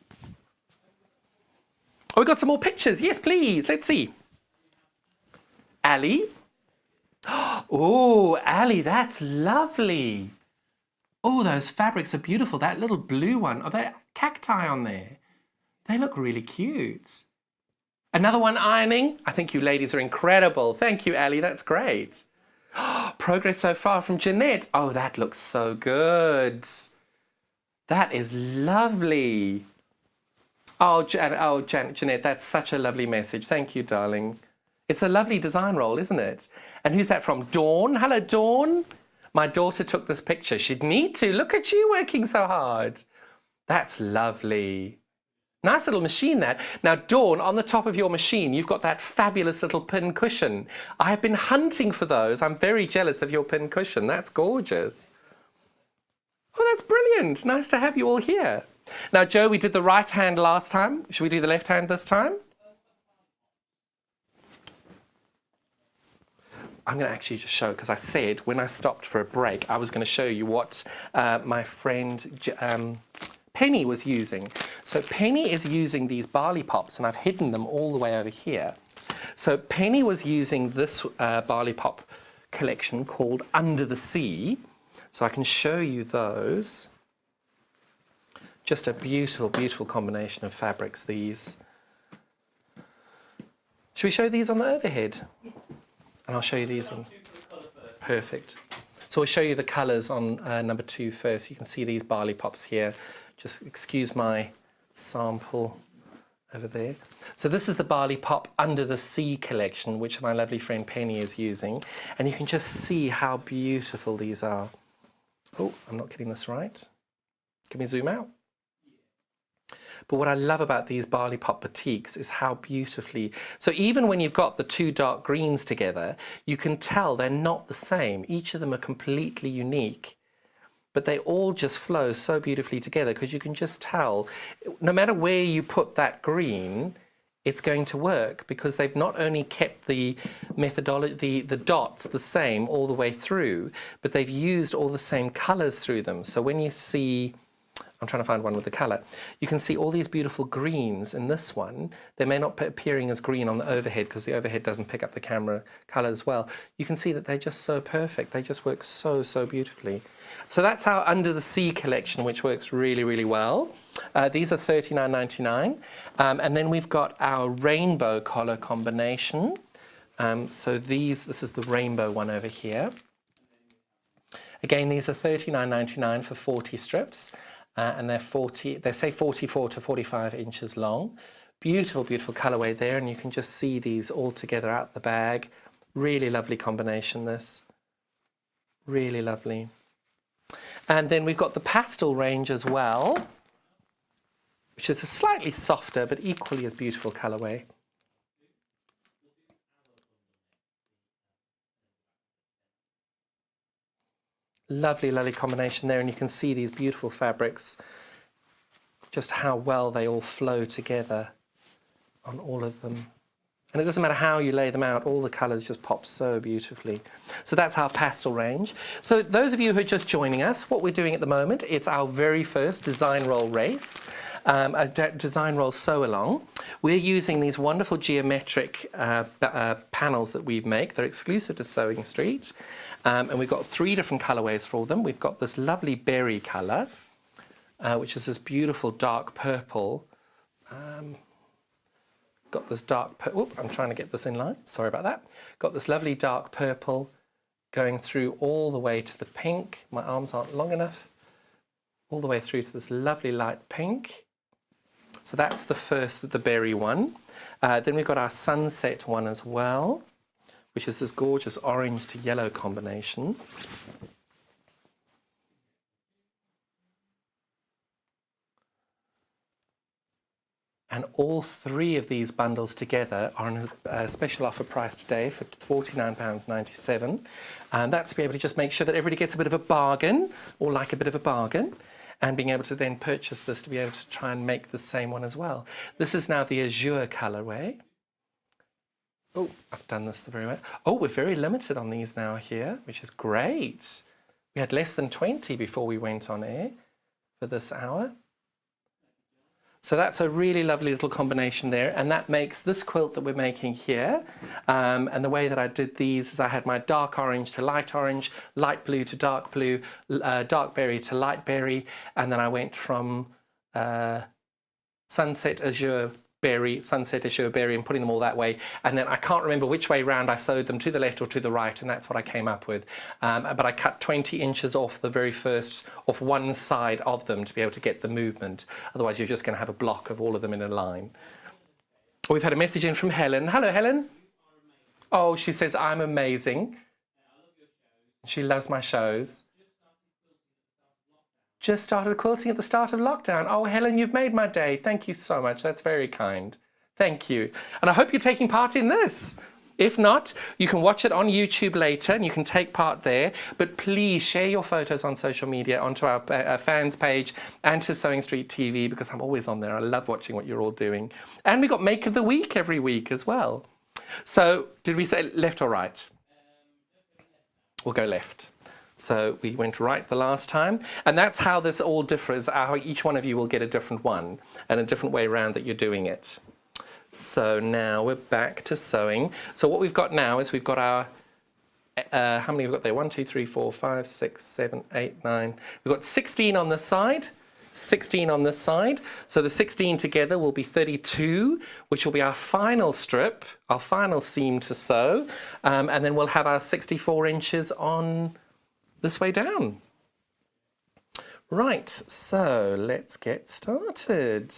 Oh, we've got some more pictures. Yes, please. Let's see. Ali. Oh, Ali, that's lovely. Oh, those fabrics are beautiful. That little blue one. Are there cacti on there? They look really cute. Another one ironing. I think you ladies are incredible. Thank you, Ali. That's great. Progress so far from Jeanette. Oh, that looks so good. That is lovely. Oh, Jeanette, that's such a lovely message. Thank you, darling. It's a lovely design roll, isn't it? And who's that from? Dawn. Hello, Dawn. My daughter took this picture. She'd need to. Look at you working so hard. That's lovely. Nice little machine, that. Now, Dawn, on the top of your machine, you've got that fabulous little pin cushion. I have been hunting for those. I'm very jealous of your pin cushion. That's gorgeous. Oh, that's brilliant. Nice to have you all here. Now, Joe, we did the right hand last time. Should we do the left hand this time? I'm going to actually just show, because I said when I stopped for a break, I was going to show you what my friend Penny was using. So Penny is using these barley pops, and I've hidden them all the way over here. So Penny was using this barley pop collection called Under the Sea. So I can show you those. Just a beautiful, beautiful combination of fabrics, these. Should we show these on the overhead? And I'll show you these on. Perfect. So I'll show you the colours on number 2 first. You can see these barley pops here. Just excuse my sample over there. So this is the barley pop Under the Sea collection, which my lovely friend Penny is using. And you can just see how beautiful these are. Oh, I'm not getting this right. Can we zoom out? But what I love about these Barley Pop batiks is how beautifully, so even when you've got the two dark greens together, you can tell they're not the same. Each of them are completely unique, but they all just flow so beautifully together because you can just tell, no matter where you put that green, it's going to work because they've not only kept the methodology, the dots the same all the way through, but they've used all the same colors through them. So when you see, I'm trying to find one with the color, you can see all these beautiful greens in this one. They may not be appearing as green on the overhead because the overhead doesn't pick up the camera color as well. You can see that they're just so perfect. They just work so, so beautifully. So that's our Under the Sea collection, which works really, really well. These are $39.99. And then we've got our rainbow collar combination. So this is the rainbow one over here. Again, these are $39.99 for 40 strips. And they say 44 to 45 inches long. Beautiful, beautiful colorway there. And you can just see these all together out the bag. Really lovely combination, this. Really lovely. And then we've got the pastel range as well, which is a slightly softer but equally as beautiful colorway. Lovely, lovely combination there, and you can see these beautiful fabrics, just how well they all flow together on all of them. And it doesn't matter how you lay them out, all the colours just pop so beautifully. So that's our pastel range. So those of you who are just joining us, what we're doing at the moment, it's our very first design roll race, a design roll sew along. We're using these wonderful geometric panels that we make. They're exclusive to Sewing Street. And we've got 3 different colourways for them. We've got this lovely berry colour, which is this beautiful dark purple. Got this dark purple, I'm trying to get this in line, sorry about that. Got this lovely dark purple going through all the way to the pink. My arms aren't long enough. All the way through to this lovely light pink. So that's the first of the berry one. Then we've got our sunset one as well, which is this gorgeous orange to yellow combination. And all 3 of these bundles together are on a special offer price today for £49.97. And that's to be able to just make sure that everybody gets a bit of a bargain, or like a bit of a bargain, and being able to then purchase this to be able to try and make the same one as well. This is now the azure colourway. Oh, I've done this the very way. Oh, we're very limited on these now here, which is great. We had less than 20 before we went on air for this hour. So that's a really lovely little combination there, and that makes this quilt that we're making here. And the way that I did these is I had my dark orange to light orange, light blue to dark blue, dark berry to light berry, and then I went from sunset azure berry, sunset azure berry, and putting them all that way. And then I can't remember which way round I sewed them, to the left or to the right, and that's what I came up with. But I cut 20 inches off the very first, off one side of them to be able to get the movement. Otherwise, you're just going to have a block of all of them in a line. We've had a message in from Helen. Hello, Helen. Oh, she says, I'm amazing. She loves my shows. Just started quilting at the start of lockdown. Oh, Helen, you've made my day. Thank you so much. That's very kind. Thank you. And I hope you're taking part in this. If not, you can watch it on YouTube later and you can take part there. But please share your photos on social media onto our fans page and to Sewing Street TV, because I'm always on there. I love watching what you're all doing. And we got Make of the Week every week as well. So did we say left or right? We'll go left. So we went right the last time, and that's how this all differs, how each one of you will get a different one and a different way around that you're doing it. So now we're back to sewing. So what we've got now is we've got our, how many have we got there? 1, 2, 3, 4, 5, 6, 7, 8, 9. We've got 16 on this side, 16 on this side. So the 16 together will be 32, which will be our final strip, our final seam to sew. And then we'll have our 64 inches on this way down. Right, so let's get started.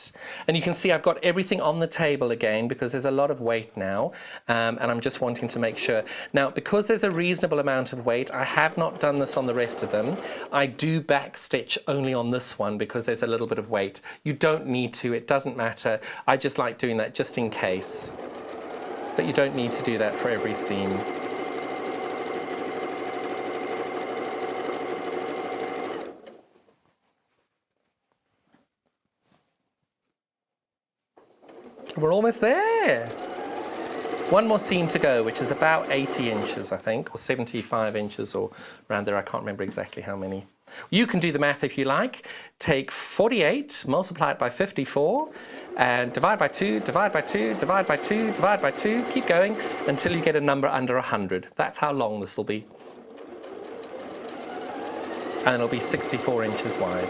And you can see I've got everything on the table again because there's a lot of weight now, and I'm just wanting to make sure. Now, because there's a reasonable amount of weight, I have not done this on the rest of them. I do back stitch only on this one because there's a little bit of weight. You don't need to, it doesn't matter. I just like doing that just in case. But you don't need to do that for every seam. We're almost there. One more seam to go, which is about 80 inches, I think, or 75 inches, or around there. I can't remember exactly how many. You can do the math if you like. Take 48, multiply it by 54, and divide by 2, divide by 2, divide by 2, divide by 2. Keep going until you get a number under 100. That's how long this will be. And it'll be 64 inches wide.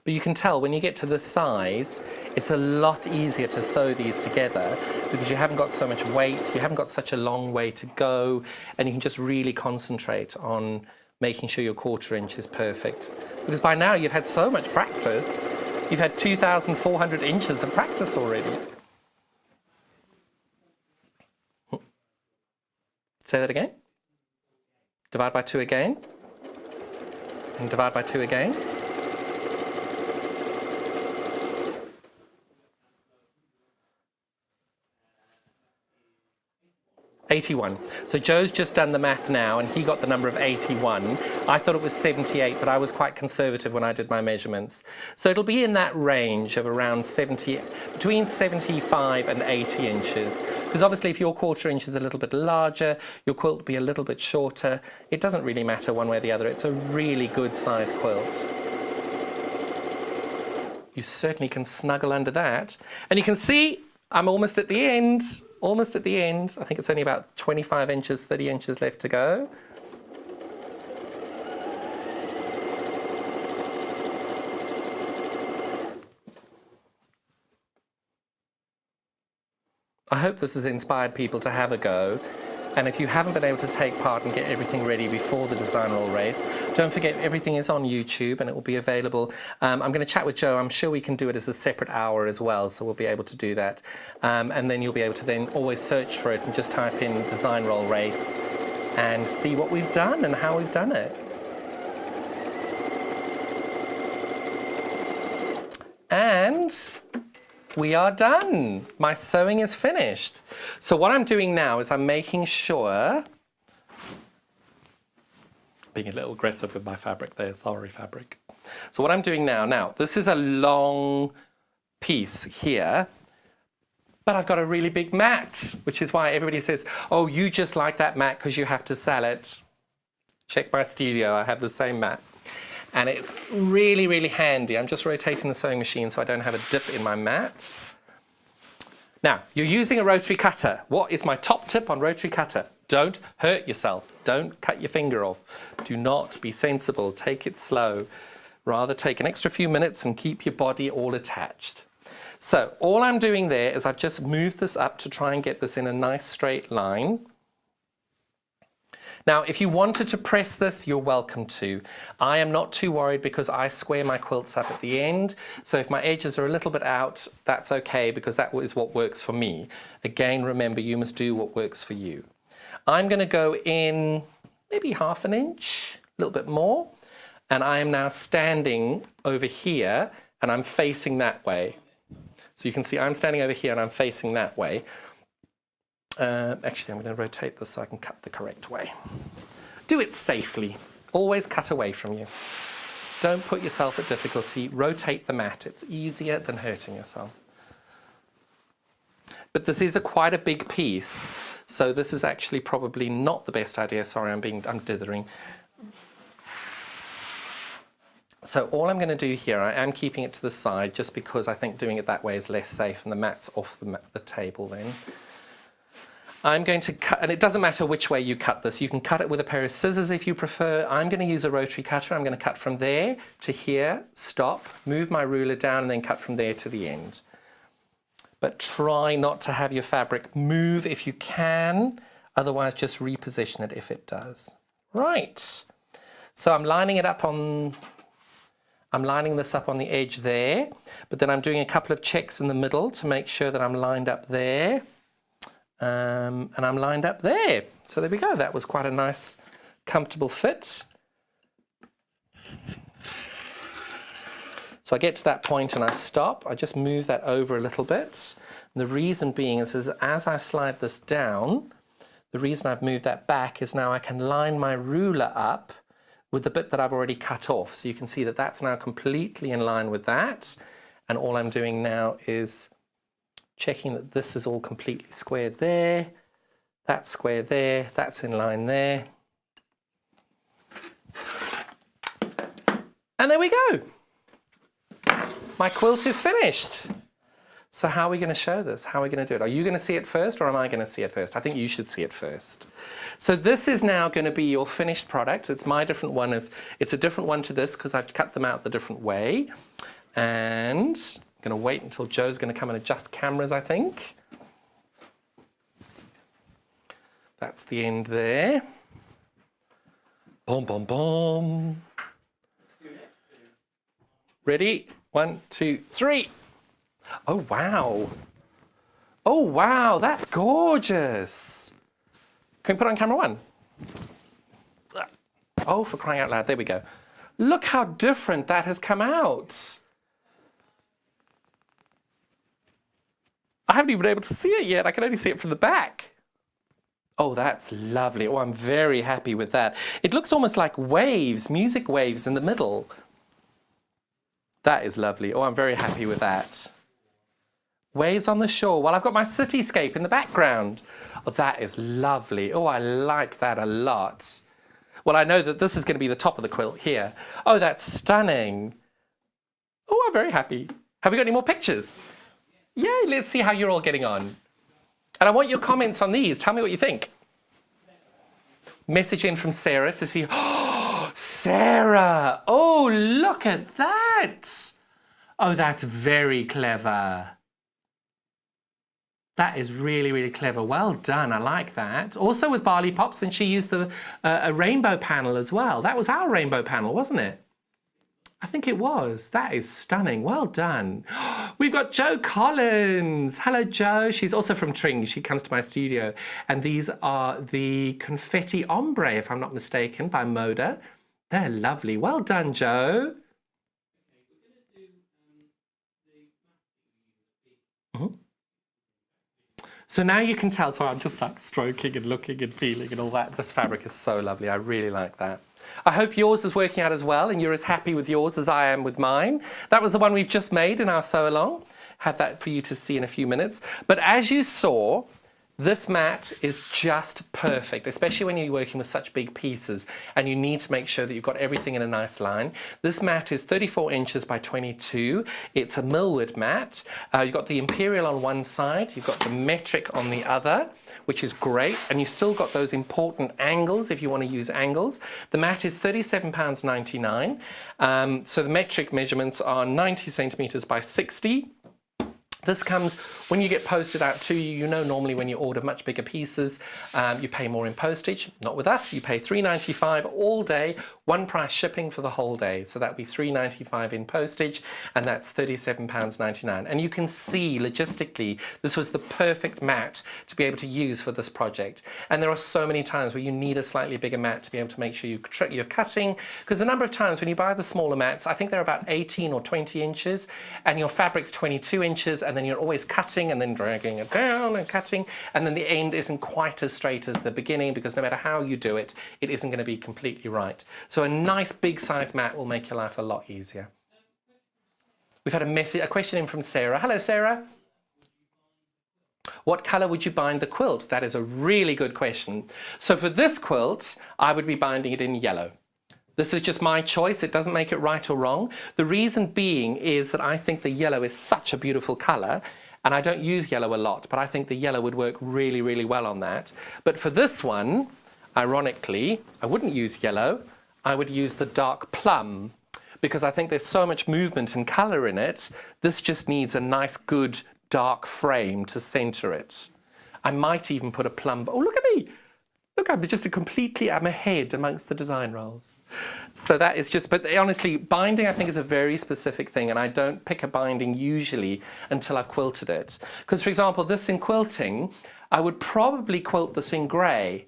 But you can tell when you get to this size, it's a lot easier to sew these together because you haven't got so much weight, you haven't got such a long way to go, and you can just really concentrate on making sure your 1/4 inch is perfect. Because by now you've had so much practice. You've had 2,400 inches of practice already. Say that again. Divide by 2 again. And divide by 2 again. 81. So Joe's just done the math now and he got the number of 81. I thought it was 78, but I was quite conservative when I did my measurements. So it'll be in that range of around 70, between 75 and 80 inches. Because obviously if your 1/4 inch is a little bit larger, your quilt will be a little bit shorter. It doesn't really matter one way or the other. It's a really good size quilt. You certainly can snuggle under that. And you can see I'm almost at the end. Almost at the end. I think it's only about 25 inches, 30 inches left to go. I hope this has inspired people to have a go. And if you haven't been able to take part and get everything ready before the design roll race, don't forget everything is on YouTube and it will be available. I'm going to chat with Joe. I'm sure we can do it as a separate hour as well, so we'll be able to do that. And then you'll be able to then always search for it and just type in design roll race and see what we've done and how we've done it. And we are done. My sewing is finished. So what I'm doing now is I'm making sure, being a little aggressive with my fabric there, sorry fabric. So what I'm doing now, this is a long piece here, but I've got a really big mat, which is why everybody says, oh, you just like that mat because you have to sell it. Check my studio, I have the same mat. And it's really, really handy. I'm just rotating the sewing machine so I don't have a dip in my mat. Now, you're using a rotary cutter. What is my top tip on rotary cutter? Don't hurt yourself. Don't cut your finger off. Do not be sensible. Take it slow. Rather take an extra few minutes and keep your body all attached. So all I'm doing there is I've just moved this up to try and get this in a nice straight line. Now, if you wanted to press this, you're welcome to. I am not too worried because I square my quilts up at the end. So if my edges are a little bit out, that's okay because that is what works for me. Again, remember, you must do what works for you. I'm going to go in maybe 1/2 inch, a little bit more. And I am now standing over here and I'm facing that way. So you can see I'm standing over here and I'm facing that way. Actually, I'm going to rotate this so I can cut the correct way. Do it safely. Always cut away from you. Don't put yourself at difficulty. Rotate the mat. It's easier than hurting yourself. But this is quite a big piece, so this is actually probably not the best idea. Sorry, I'm dithering. So all I'm going to do here, I am keeping it to the side just because I think doing it that way is less safe and the mat's off the table then. I'm going to cut, and it doesn't matter which way you cut this. You can cut it with a pair of scissors if you prefer. I'm going to use a rotary cutter. I'm going to cut from there to here, stop, move my ruler down, and then cut from there to the end. But try not to have your fabric move if you can. Otherwise, just reposition it if it does. Right. So I'm lining this up on the edge there, but then I'm doing a couple of checks in the middle to make sure that I'm lined up there. And I'm lined up there. So there we go. That was quite a nice, comfortable fit. So I get to that point and I stop. I just move that over a little bit. And the reason being is as I slide this down, the reason I've moved that back is now I can line my ruler up with the bit that I've already cut off. So you can see that that's now completely in line with that. And all I'm doing now is checking that this is all completely squared there. That's square there. That's in line there. And there we go. My quilt is finished. So how are we going to show this? How are we going to do it? Are you going to see it first or am I going to see it first? I think you should see it first. So this is now going to be your finished product. It's my different one. It's a different one to this because I've cut them out the different way. And I'm going to wait until Joe's going to come and adjust cameras, I think. That's the end there. Boom, boom, boom. Ready? 1, 2, 3. Oh, wow. Oh, wow, that's gorgeous. Can we put on camera 1? Oh, for crying out loud, there we go. Look how different that has come out. I haven't even been able to see it yet. I can only see it from the back. Oh, that's lovely. Oh, I'm very happy with that. It looks almost like waves, music waves in the middle. That is lovely. Oh, I'm very happy with that. Waves on the shore while I've got my cityscape in the background. Oh, that is lovely. Oh, I like that a lot. Well, I know that this is going to be the top of the quilt here. Oh, that's stunning. Oh, I'm very happy. Have we got any more pictures? Yay, let's see how you're all getting on. And I want your comments on these. Tell me what you think. Message in from Sarah to see. Oh, Sarah. Oh, look at that. Oh, that's very clever. That is really, really clever. Well done. I like that. Also with Barley Pops, and she used a rainbow panel as well. That was our rainbow panel, wasn't it? I think it was. That is stunning. Well done. We've got Jo Collins. Hello, Jo. She's also from Tring. She comes to my studio. And these are the confetti ombre, if I'm not mistaken, by Moda. They're lovely. Well done, Jo. So now you can tell, so I'm just like stroking and looking and feeling and all that. This fabric is so lovely. I really like that. I hope yours is working out as well and you're as happy with yours as I am with mine. That was the one we've just made in our sew along. Have that for you to see in a few minutes. But as you saw, this mat is just perfect, especially when you're working with such big pieces and you need to make sure that you've got everything in a nice line. This mat is 34 inches by 22. It's a millwood mat. You've got the imperial on one side, you've got the metric on the other, which is great, and you've still got those important angles if you want to use angles. The mat is £37.99. So the metric measurements are 90 centimetres by 60. This comes when you get posted out to you. You know, normally when you order much bigger pieces, you pay more in postage. Not with us. You pay $3.95 all day, one price shipping for the whole day. So that'd be $3.95 in postage, and that's £37.99. And you can see logistically, this was the perfect mat to be able to use for this project. And there are so many times where you need a slightly bigger mat to be able to make sure you're cutting, because the number of times when you buy the smaller mats, I think they're about 18 or 20 inches, and your fabric's 22 inches, and then you're always cutting and then dragging it down and cutting, and then the end isn't quite as straight as the beginning, because no matter how you do it, it isn't going to be completely right. So a nice big size mat will make your life a lot easier. We've had a question in from Sarah. Hello, Sarah. What colour would you bind the quilt? That is a really good question. So for this quilt, I would be binding it in yellow. This is just my choice. It doesn't make it right or wrong. The reason being is that I think the yellow is such a beautiful colour, and I don't use yellow a lot, but I think the yellow would work really, really well on that. But for this one, ironically, I wouldn't use yellow. I would use the dark plum, because I think there's so much movement and colour in it. This just needs a nice, good, dark frame to centre it. I might even put a plum. Oh, look at me. Look, I'm ahead amongst the design roles. So that is just, but honestly, binding I think is a very specific thing, and I don't pick a binding usually until I've quilted it. Because for example, this in quilting, I would probably quilt this in grey,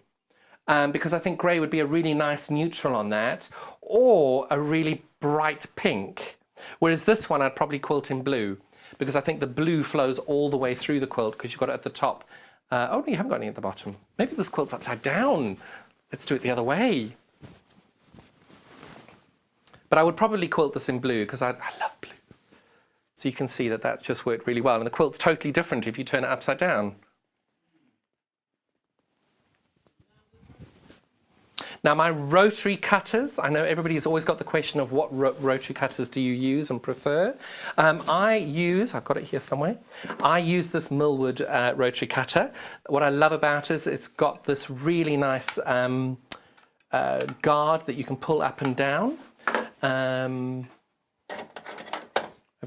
because I think grey would be a really nice neutral on that, or a really bright pink. Whereas this one I'd probably quilt in blue, because I think the blue flows all the way through the quilt because you've got it at the top. Oh, no, you haven't got any at the bottom. Maybe this quilt's upside down. Let's do it the other way. But I would probably quilt this in blue because I love blue. So you can see that that's just worked really well. And the quilt's totally different if you turn it upside down. Now my rotary cutters, I know everybody's always got the question of what rotary cutters do you use and prefer. I've got it here somewhere, I use this Millwood rotary cutter. What I love about it is it's got this really nice guard that you can pull up and down. Have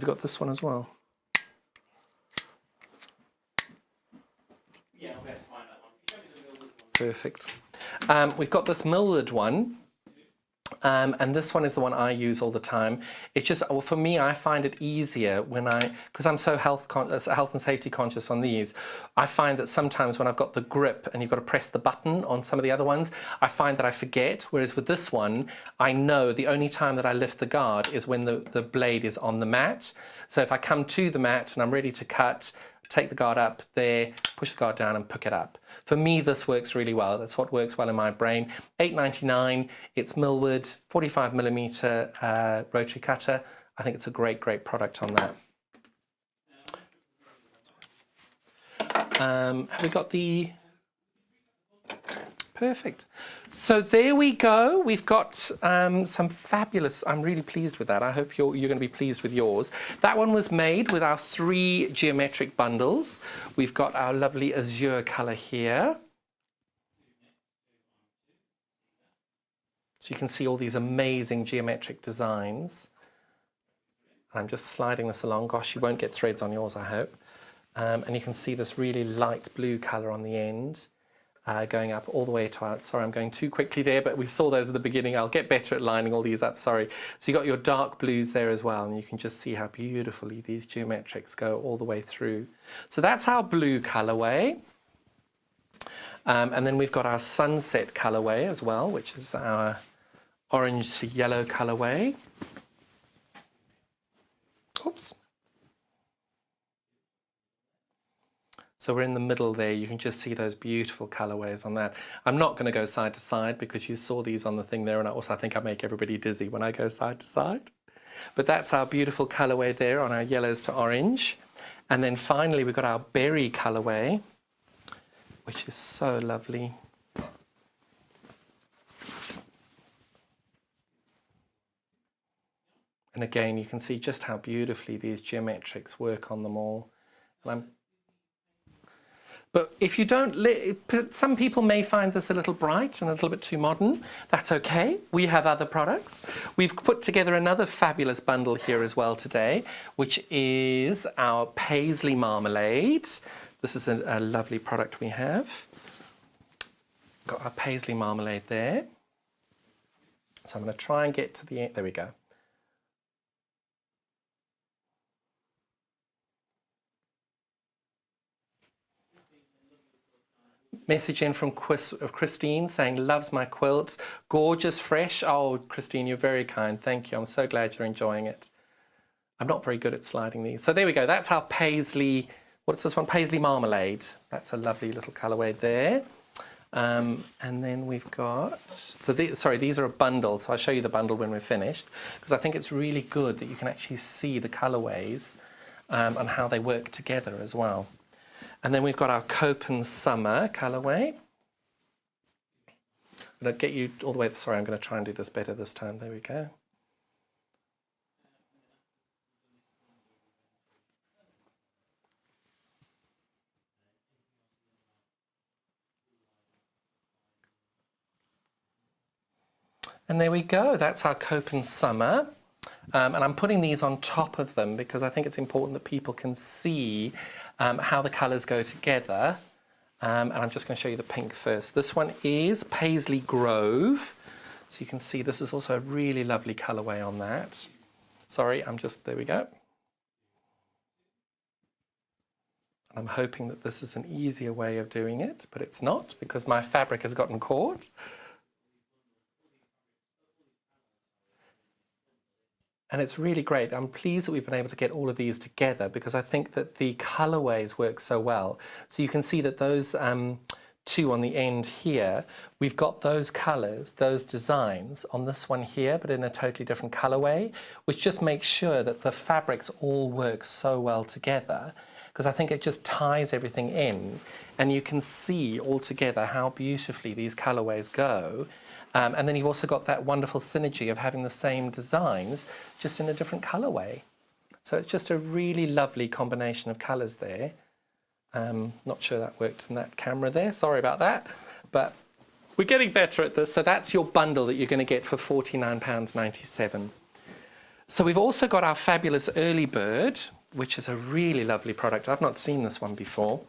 you got this one as well? Yeah, I'm going to find that one. Show me the Millwood one. Perfect. We've got this Millwood one, and this one is the one I use all the time. It's just, well, for me, I find it easier because I'm so health and safety conscious on these. I find that sometimes when I've got the grip and you've got to press the button on some of the other ones, I find that I forget. Whereas with this one, I know the only time that I lift the guard is when the blade is on the mat. So if I come to the mat and I'm ready to cut, take the guard up there, push the guard down and pick it up. For me, this works really well. That's what works well in my brain. $8.99, it's Millwood, 45mm rotary cutter. I think it's a great, great product on that. Have we got the... Perfect. So there we go. We've got some fabulous, I'm really pleased with that. I hope you're going to be pleased with yours. That one was made with our 3 geometric bundles. We've got our lovely azure colour here. So you can see all these amazing geometric designs. I'm just sliding this along. Gosh, you won't get threads on yours, I hope. And you can see this really light blue colour on the end. Going up all the way to out. Sorry, I'm going too quickly there, but we saw those at the beginning. I'll get better at lining all these up, sorry. So you got your dark blues there as well, and you can just see how beautifully these geometrics go all the way through. So that's our blue colorway. And then we've got our sunset colorway as well, which is our orange to yellow colorway. Oops. So we're in the middle there. You can just see those beautiful colorways on that. I'm not going to go side to side because you saw these on the thing there, and I think I make everybody dizzy when I go side to side. But that's our beautiful colorway there on our yellows to orange. And then finally we've got our berry colorway, which is so lovely. And again, you can see just how beautifully these geometrics work on them all. And But if you don't, some people may find this a little bright and a little bit too modern. That's okay. We have other products. We've put together another fabulous bundle here as well today, which is our paisley marmalade. This is a lovely product we have. Got our paisley marmalade there. So I'm going to try and get to the end. There we go. Message in from Christine saying, loves my quilts, gorgeous, fresh. Oh, Christine, you're very kind. Thank you. I'm so glad you're enjoying it. I'm not very good at sliding these. So there we go. That's our paisley, what's this one? Paisley marmalade. That's a lovely little colorway there. And then we've got, so these are a bundle. So I'll show you the bundle when we're finished, because I think it's really good that you can actually see the colorways and how they work together as well. And then we've got our Copen Summer colorway. I'm going to get you all the way, sorry, I'm going to try and do this better this time. There we go. And there we go, that's our Copen Summer. And I'm putting these on top of them because I think it's important that people can see how the colours go together And I'm just going to show you the pink first. This one is Paisley Grove. So you can see this is also a really lovely colorway on that. Sorry, there we go. I'm hoping that this is an easier way of doing it, but it's not because my fabric has gotten caught. And it's really great. I'm pleased that we've been able to get all of these together because I think that the colorways work so well. So you can see that those two on the end here, we've got those colors, those designs on this one here, but in a totally different colorway, which just makes sure that the fabrics all work so well together, because I think it just ties everything in, and you can see all together how beautifully these colorways go. And then you've also got that wonderful synergy of having the same designs, just in a different colorway. So it's just a really lovely combination of colors there. Not sure that worked in that camera there, sorry about that, but we're getting better at this. So that's your bundle that you're going to get for £49.97. So we've also got our fabulous early bird, which is a really lovely product. I've not seen this one before.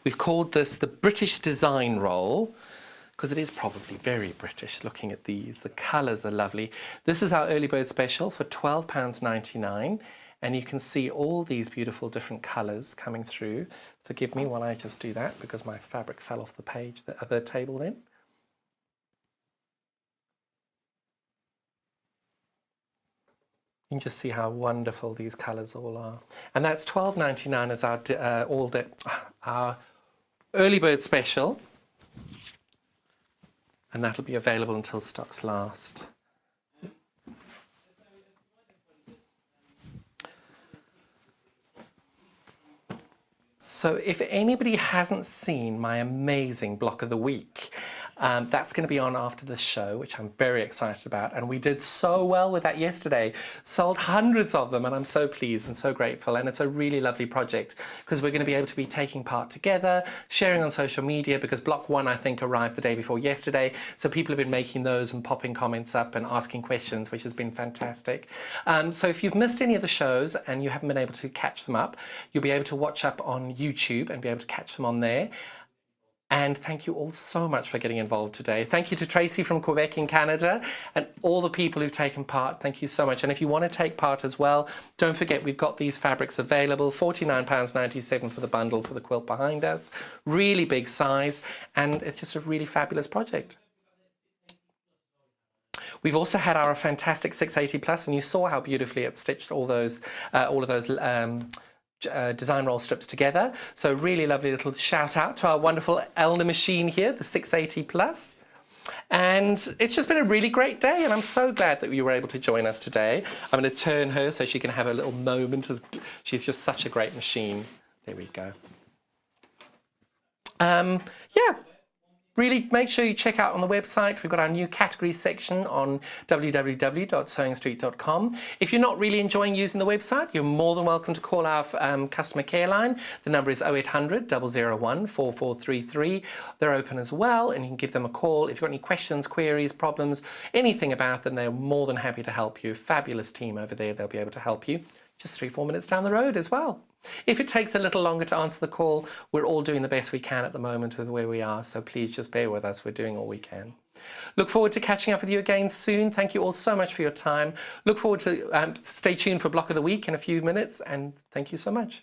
We've called this the British Design Roll, because it is probably very British looking at these. The colours are lovely. This is our early bird special for £12.99. And you can see all these beautiful different colours coming through. Forgive me while I just do that because my fabric fell off the page, the other table then. You can just see how wonderful these colours all are. And that's £12.99 as our early bird special. And that'll be available until stocks last. So if anybody hasn't seen my amazing block of the week, that's going to be on after the show, which I'm very excited about. And we did so well with that yesterday, sold hundreds of them, and I'm so pleased and so grateful. And it's a really lovely project because we're going to be able to be taking part together, sharing on social media, because block one, I think, arrived the day before yesterday. So people have been making those and popping comments up and asking questions, which has been fantastic. So if you've missed any of the shows and you haven't been able to catch them up, you'll be able to watch up on YouTube and be able to catch them on there. And thank you all so much for getting involved today. Thank you to Tracy from Quebec in Canada and all the people who've taken part. Thank you so much. And if you want to take part as well, don't forget we've got these fabrics available, £49.97 for the bundle for the quilt behind us. Really big size, and it's just a really fabulous project. We've also had our fantastic 680 Plus, and you saw how beautifully it stitched all of those design roll strips together. So really lovely little shout out to our wonderful Elna machine here, the 680 Plus. And it's just been a really great day, and I'm so glad that you were able to join us today. I'm going to turn her so she can have a little moment, as she's just such a great machine. There we go. Yeah. Really make sure you check out on the website. We've got our new categories section on www.sewingstreet.com. If you're not really enjoying using the website, you're more than welcome to call our customer care line. The number is 0800 001 4433. They're open as well, and you can give them a call. If you've got any questions, queries, problems, anything about them, they're more than happy to help you. Fabulous team over there. They'll be able to help you. Just 3-4 minutes down the road as well. If it takes a little longer to answer the call, we're all doing the best we can at the moment with where we are, so please just bear with us. We're doing all we can. Look forward to catching up with you again soon. Thank you all so much for your time. Look forward to stay tuned for Block of the Week in a few minutes, and thank you so much.